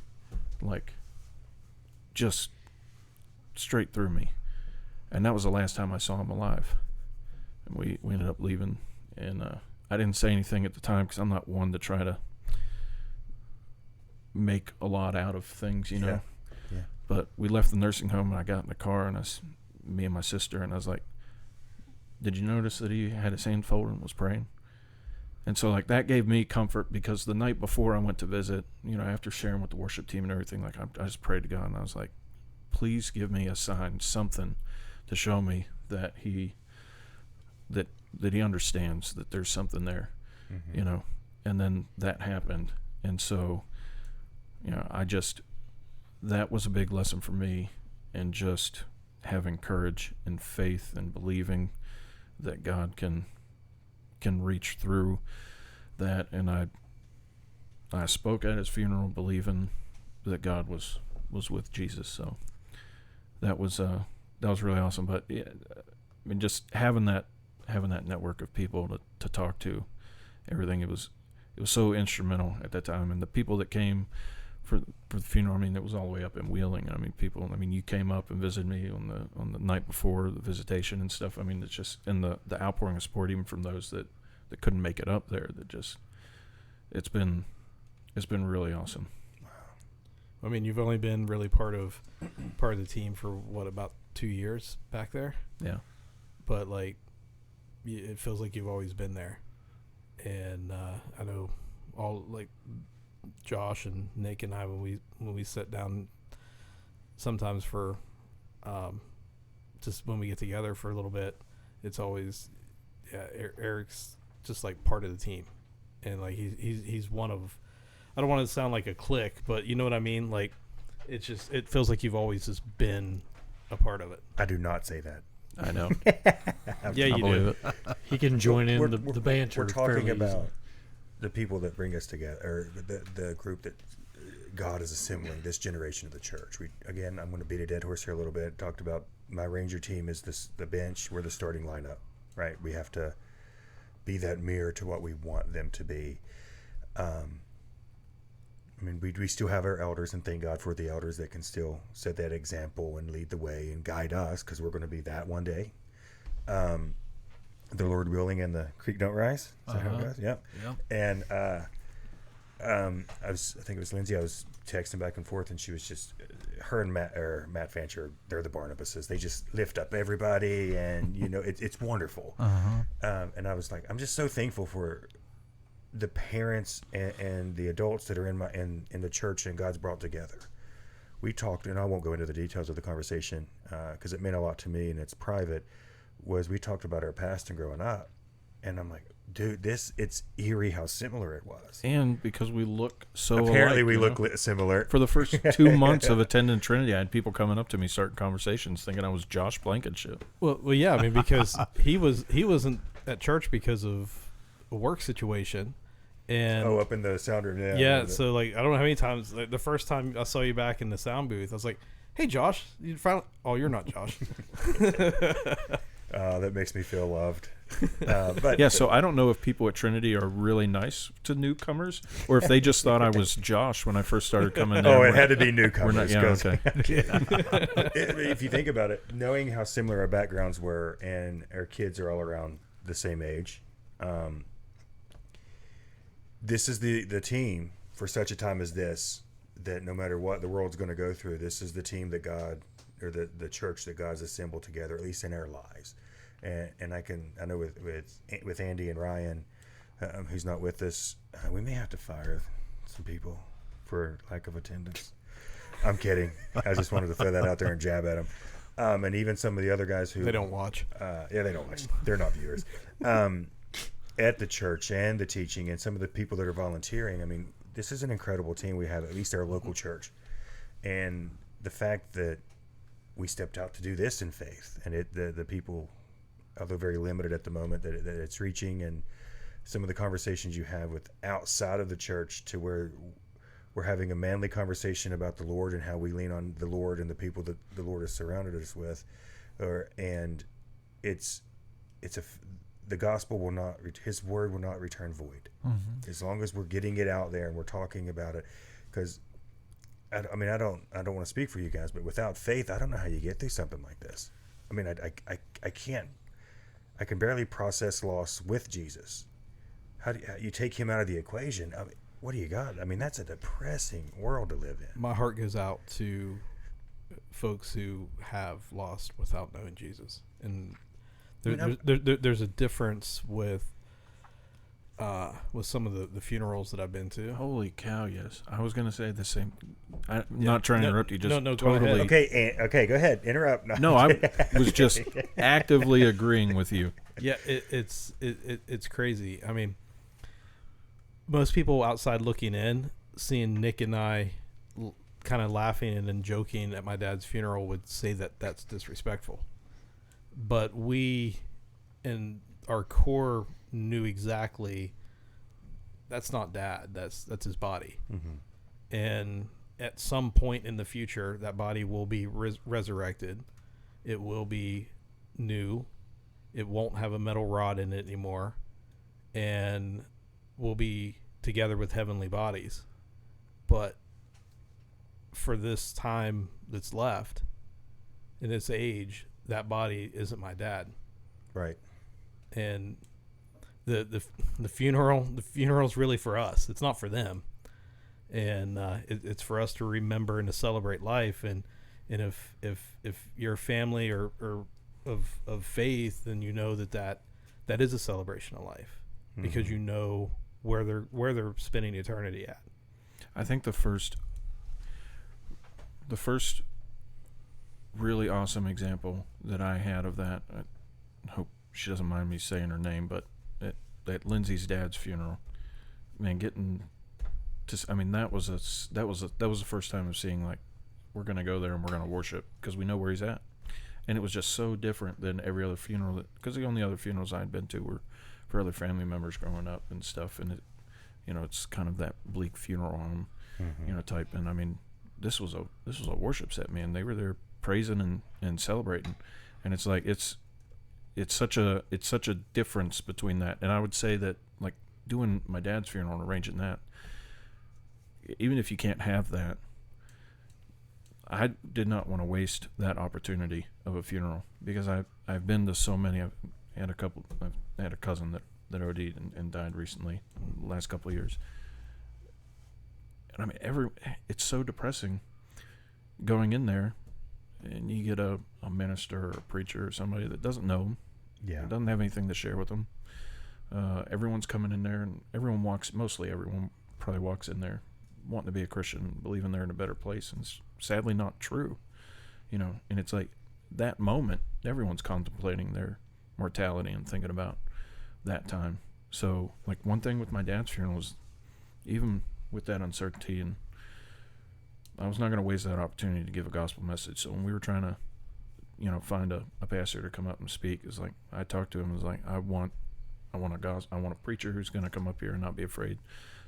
like just straight through me. And that was the last time I saw him alive. And we ended up leaving. And I didn't say anything at the time because I'm not one to try to make a lot out of things, you know. Yeah. But we left the nursing home, and I got in the car, and me and my sister, and I was like, did you notice that he had his hand folded and was praying? And so, like, that gave me comfort, because the night before I went to visit, you know, after sharing with the worship team and everything, like, I just prayed to God, and I was like, please give me a sign, something to show me that he understands that there's something there, you know. And then that happened. And so, you know, that was a big lesson for me, and just having courage and faith and believing that God can reach through that. And I spoke at his funeral believing that God was with Jesus. So that was really awesome. But yeah, I mean, just having that network of people to talk to, everything, it was so instrumental at that time. And the people that came for the funeral, I mean, it was all the way up in Wheeling. I mean, you came up and visited me on the night before the visitation and stuff. I mean, it's just, and the outpouring of support, even from those that couldn't make it up there, that just, it's been really awesome. I mean, you've only been really part of the team for what, about 2 years back there? Yeah. But like, it feels like you've always been there. And I know all, like, Josh and Nick and I, when we sit down sometimes for just when we get together for a little bit, it's always, yeah, Eric's just like part of the team. And like, he's one of, I don't want to sound like a clique, but you know what I mean? Like, it's just, it feels like you've always just been a part of it. I do not say that. I know. Yeah, I you believe do. it. He can join in the banter. We're talking fairly about easily. the people that bring us together, or the group that God is assembling, this generation of the church. I'm going to beat a dead horse here a little bit. Talked about my Ranger team is the bench. We're the starting lineup, right? We have to be that mirror to what we want them to be. I mean, we still have our elders, and thank God for the elders that can still set that example and lead the way and guide us, because we're going to be that one day. The Lord willing, and the creek don't rise. Is that how it goes? Yep. And I think it was Lindsay. I was texting back and forth, and she was just, her and Matt Fancher, they're the Barnabases. They just lift up everybody, and you know, it's wonderful. And I was like, I'm just so thankful for the parents and the adults that are in the church and God's brought together. We talked, and I won't go into the details of the conversation because it meant a lot to me, and it's private. We talked about our past and growing up, and I'm like, dude, it's eerie how similar it was. And because we look so apparently alike, we look similar. For the first 2 months of attending Trinity, I had people coming up to me, starting conversations, thinking I was Josh Blankenship. Well, yeah. I mean, because he wasn't at church because of a work situation. And up in the sound room, yeah. So like, I don't know how many times. Like, the first time I saw you back in the sound booth, I was like, "Hey, Josh, you finally." Oh, you're not Josh. That makes me feel loved. But yeah, so I don't know if people at Trinity are really nice to newcomers, or if they just thought I was Josh when I first started coming in. Oh, it had to be newcomers. Okay. If you think about it, knowing how similar our backgrounds were, and our kids are all around the same age, this is the team for such a time as this, that no matter what the world's going to go through, this is the team that God, or the church that God's assembled together, at least in our lives. And I know with Andy and Ryan, who's not with us, we may have to fire some people for lack of attendance. I'm kidding. I just wanted to throw that out there and jab at them. And even some of the other guys who they don't watch. Yeah, they don't watch. They're not viewers. At the church and the teaching, and some of the people that are volunteering. I mean, this is an incredible team we have, at least our local church. And the fact that we stepped out to do this in faith, and the people, although very limited at the moment, that it's reaching, and some of the conversations you have with outside of the church, to where we're having a manly conversation about the Lord and how we lean on the Lord and the people that the Lord has surrounded us with, and the gospel will not, His word will not return void, as long as we're getting it out there and we're talking about it. Because I don't want to speak for you guys, but without faith, I don't know how you get through something like this. I mean, I can't. I can barely process loss with Jesus. How do you take him out of the equation? I mean, what do you got? I mean, that's a depressing world to live in. My heart goes out to folks who have lost without knowing Jesus, and there's a difference with some of the funerals that I've been to. Holy cow! Yes, I was going to say the same. I'm not trying to interrupt you. Just go totally. Okay, okay, go ahead. Interrupt. No, I was just actively agreeing with you. Yeah, it's crazy. I mean, most people outside looking in, seeing Nick and I kind of laughing and then joking at my dad's funeral, would say that that's disrespectful. But we, in our core, knew exactly that's not dad. That's his body. Mm-hmm. And at some point in the future, that body will be resurrected. It will be new. It won't have a metal rod in it anymore, and we'll be together with heavenly bodies. But for this time that's left, in this age, that body isn't my dad. Right. And the funeral's really for us. It's not for them. And it's for us to remember and to celebrate life. And if you're a family or of faith, then you know that is a celebration of life, because you know where they're spending eternity at. I think the first really awesome example that I had of that, I hope she doesn't mind me saying her name, but at Lindsay's dad's funeral, man, getting to, I mean, that was the first time of seeing, like, we're going to go there and we're going to worship because we know where he's at. And it was just so different than every other funeral, because the only other funerals I'd been to were for other family members growing up and stuff. And it's kind of that bleak funeral home, type. And I mean, this was a worship set, man. They were there praising and celebrating. And it's like, it's such a difference between that. And I would say that, like, doing my dad's funeral and arranging that, even if you can't have that, I did not want to waste that opportunity of a funeral, because I've been to so many. I had a cousin that OD'd and died recently, the last couple of years. And I mean, it's so depressing going in there, and you get a minister or a preacher or somebody that doesn't know them, doesn't have anything to share with them. Everyone's coming in there, and mostly everyone probably walks in there wanting to be a Christian, believing they're in a better place, and it's sadly not true, and it's like that moment, everyone's contemplating their mortality and thinking about that time. So, like, one thing with my dad's funeral was, even with that uncertainty, and I was not going to waste that opportunity to give a gospel message. So when we were trying to, find a pastor to come up and speak, it's like, I talked to him, it was like, I want a preacher who's going to come up here and not be afraid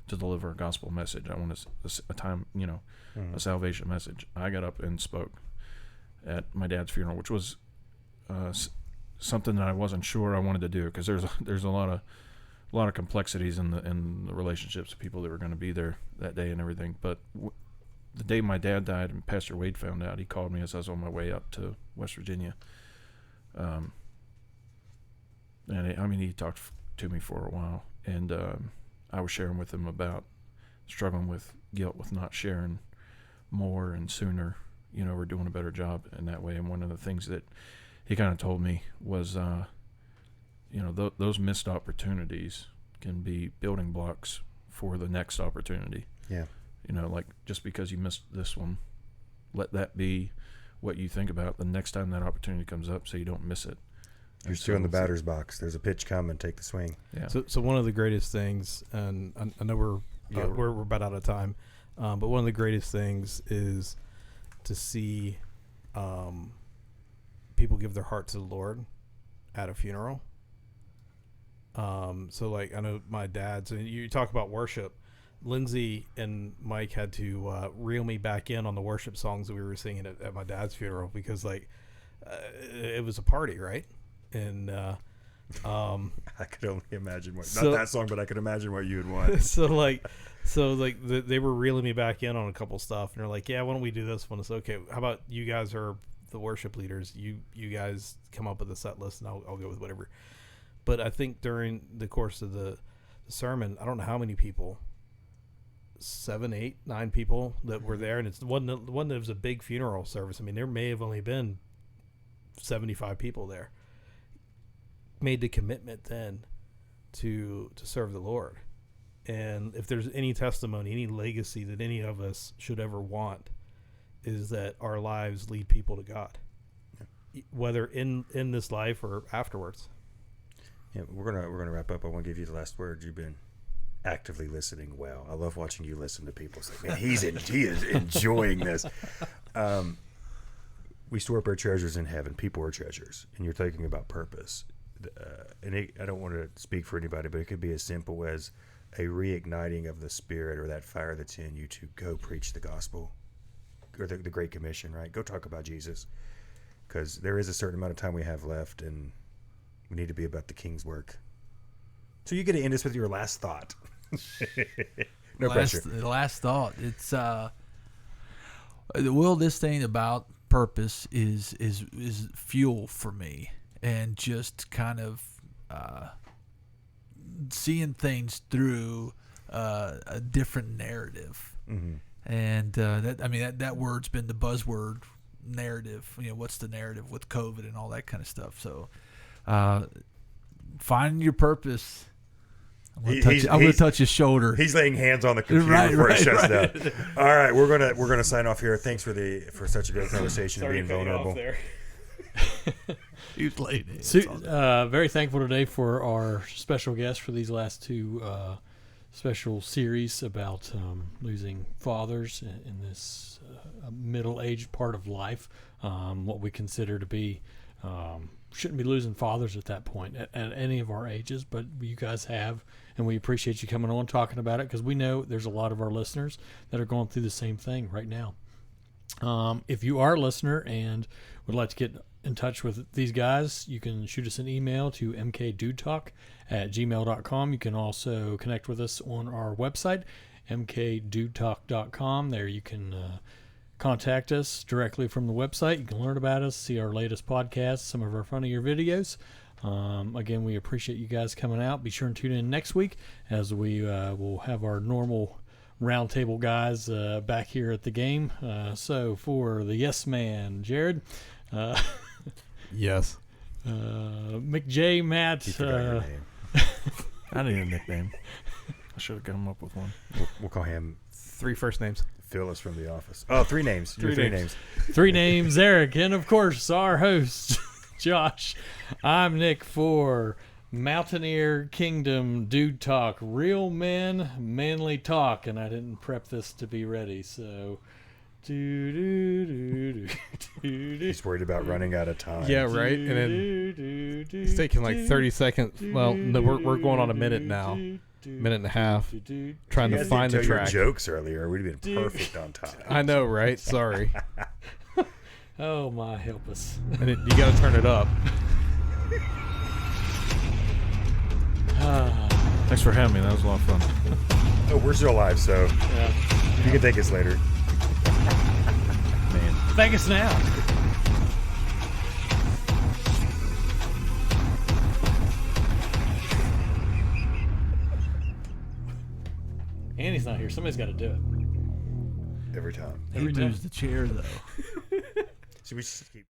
to deliver a gospel message. I want a time, a salvation message. I got up and spoke at my dad's funeral, which was something that I wasn't sure I wanted to do, because there's a lot of complexities in the relationships of people that were going to be there that day and everything. But the day my dad died and Pastor Wade found out, he called me as I was on my way up to West Virginia. And he talked to me for a while, and I was sharing with him about struggling with guilt, with not sharing more and sooner. We're doing a better job in that way. And one of the things that he kind of told me was, those missed opportunities can be building blocks for the next opportunity. Yeah. Like, just because you missed this one, let that be what you think about the next time that opportunity comes up, so you don't miss it. You're still in the batter's box. There's a pitch coming. Take the swing. Yeah. So one of the greatest things, and I know we're about out of time, but one of the greatest things is to see people give their heart to the Lord at a funeral. So, like, I know my dad's, and you talk about worship. Lindsay and Mike had to reel me back in on the worship songs that we were singing at my dad's funeral, because, like, it was a party, right? And I could only imagine not that song, but I could imagine what you would want. They were reeling me back in on a couple stuff, and they're like, "Yeah, why don't we do this one?" It's okay. How about you guys are the worship leaders, you guys come up with a set list, and I'll go with whatever. But I think during the course of the sermon, I don't know how many people, 7, 8, 9 people that were there, and it's one that was a big funeral service. I mean, there may have only been 75 people there. Made the commitment then to serve the Lord. And if there's any testimony, any legacy that any of us should ever want, is that our lives lead people to God, whether in this life or afterwards. Yeah, we're gonna wrap up. I want to give you the last word. You've been actively listening well. I love watching you listen to people. It's like, man, he is enjoying this. We store up our treasures in heaven. People are treasures, and you're thinking about purpose. I don't want to speak for anybody, but it could be as simple as a reigniting of the Spirit or that fire that's in you to go preach the gospel or the Great Commission, right? Go talk about Jesus, because there is a certain amount of time we have left, and we need to be about the King's work. So you get to end us with your last thought. No pressure. The last thought. It's this thing about purpose is fuel for me, and just kind of seeing things through a different narrative. Mm-hmm. And that word's been the buzzword, narrative. What's the narrative with COVID and all that kind of stuff. So finding your purpose. I'm gonna touch his shoulder. He's laying hands on the computer before he shuts down. All right, we're gonna sign off here. Thanks for such a great conversation and being vulnerable. He was late. Very thankful today for our special guest for these last two special series about losing fathers in this middle-aged part of life. What we consider to be shouldn't be losing fathers at that point at any of our ages, but you guys have, and we appreciate you coming on talking about it, because we know there's a lot of our listeners that are going through the same thing right now. If you are a listener and would like to get in touch with these guys, you can shoot us an email to mkdudtalk@gmail.com. You can also connect with us on our website, mkdudtalk.com. There you can contact us directly from the website. You can learn about us, see our latest podcasts, some of our funnier videos. Again, we appreciate you guys coming out. Be sure and tune in next week as we will have our normal roundtable guys back here at the game. So for the yes man, Jarrod. Yes. McJ, Matt. Your name. I need a nickname. I should have come up with one. We'll call him 3 first names. Phyllis from The Office. Oh, 3 names. Three names. 3 names, Eric. And, of course, our host, Josh. I'm Nick for Mountaineer Kingdom Dude Talk. Real men, manly talk. And I didn't prep this to be ready, so... He's worried about running out of time. Yeah, right. And then it's taking like 30 seconds. Well, no, we're going on a minute now. Minute and a half. Trying to find the track. Your jokes earlier. We'd have been perfect on time. I know, right? Sorry. Oh my, help us. And you got to turn it up. Thanks for having me. That was a lot of fun. Oh, we're still alive, so you can thank us later. Man, thank us now. Andy's not here. Somebody's got to do it. Every time. He moves the chair, though. So we just keep...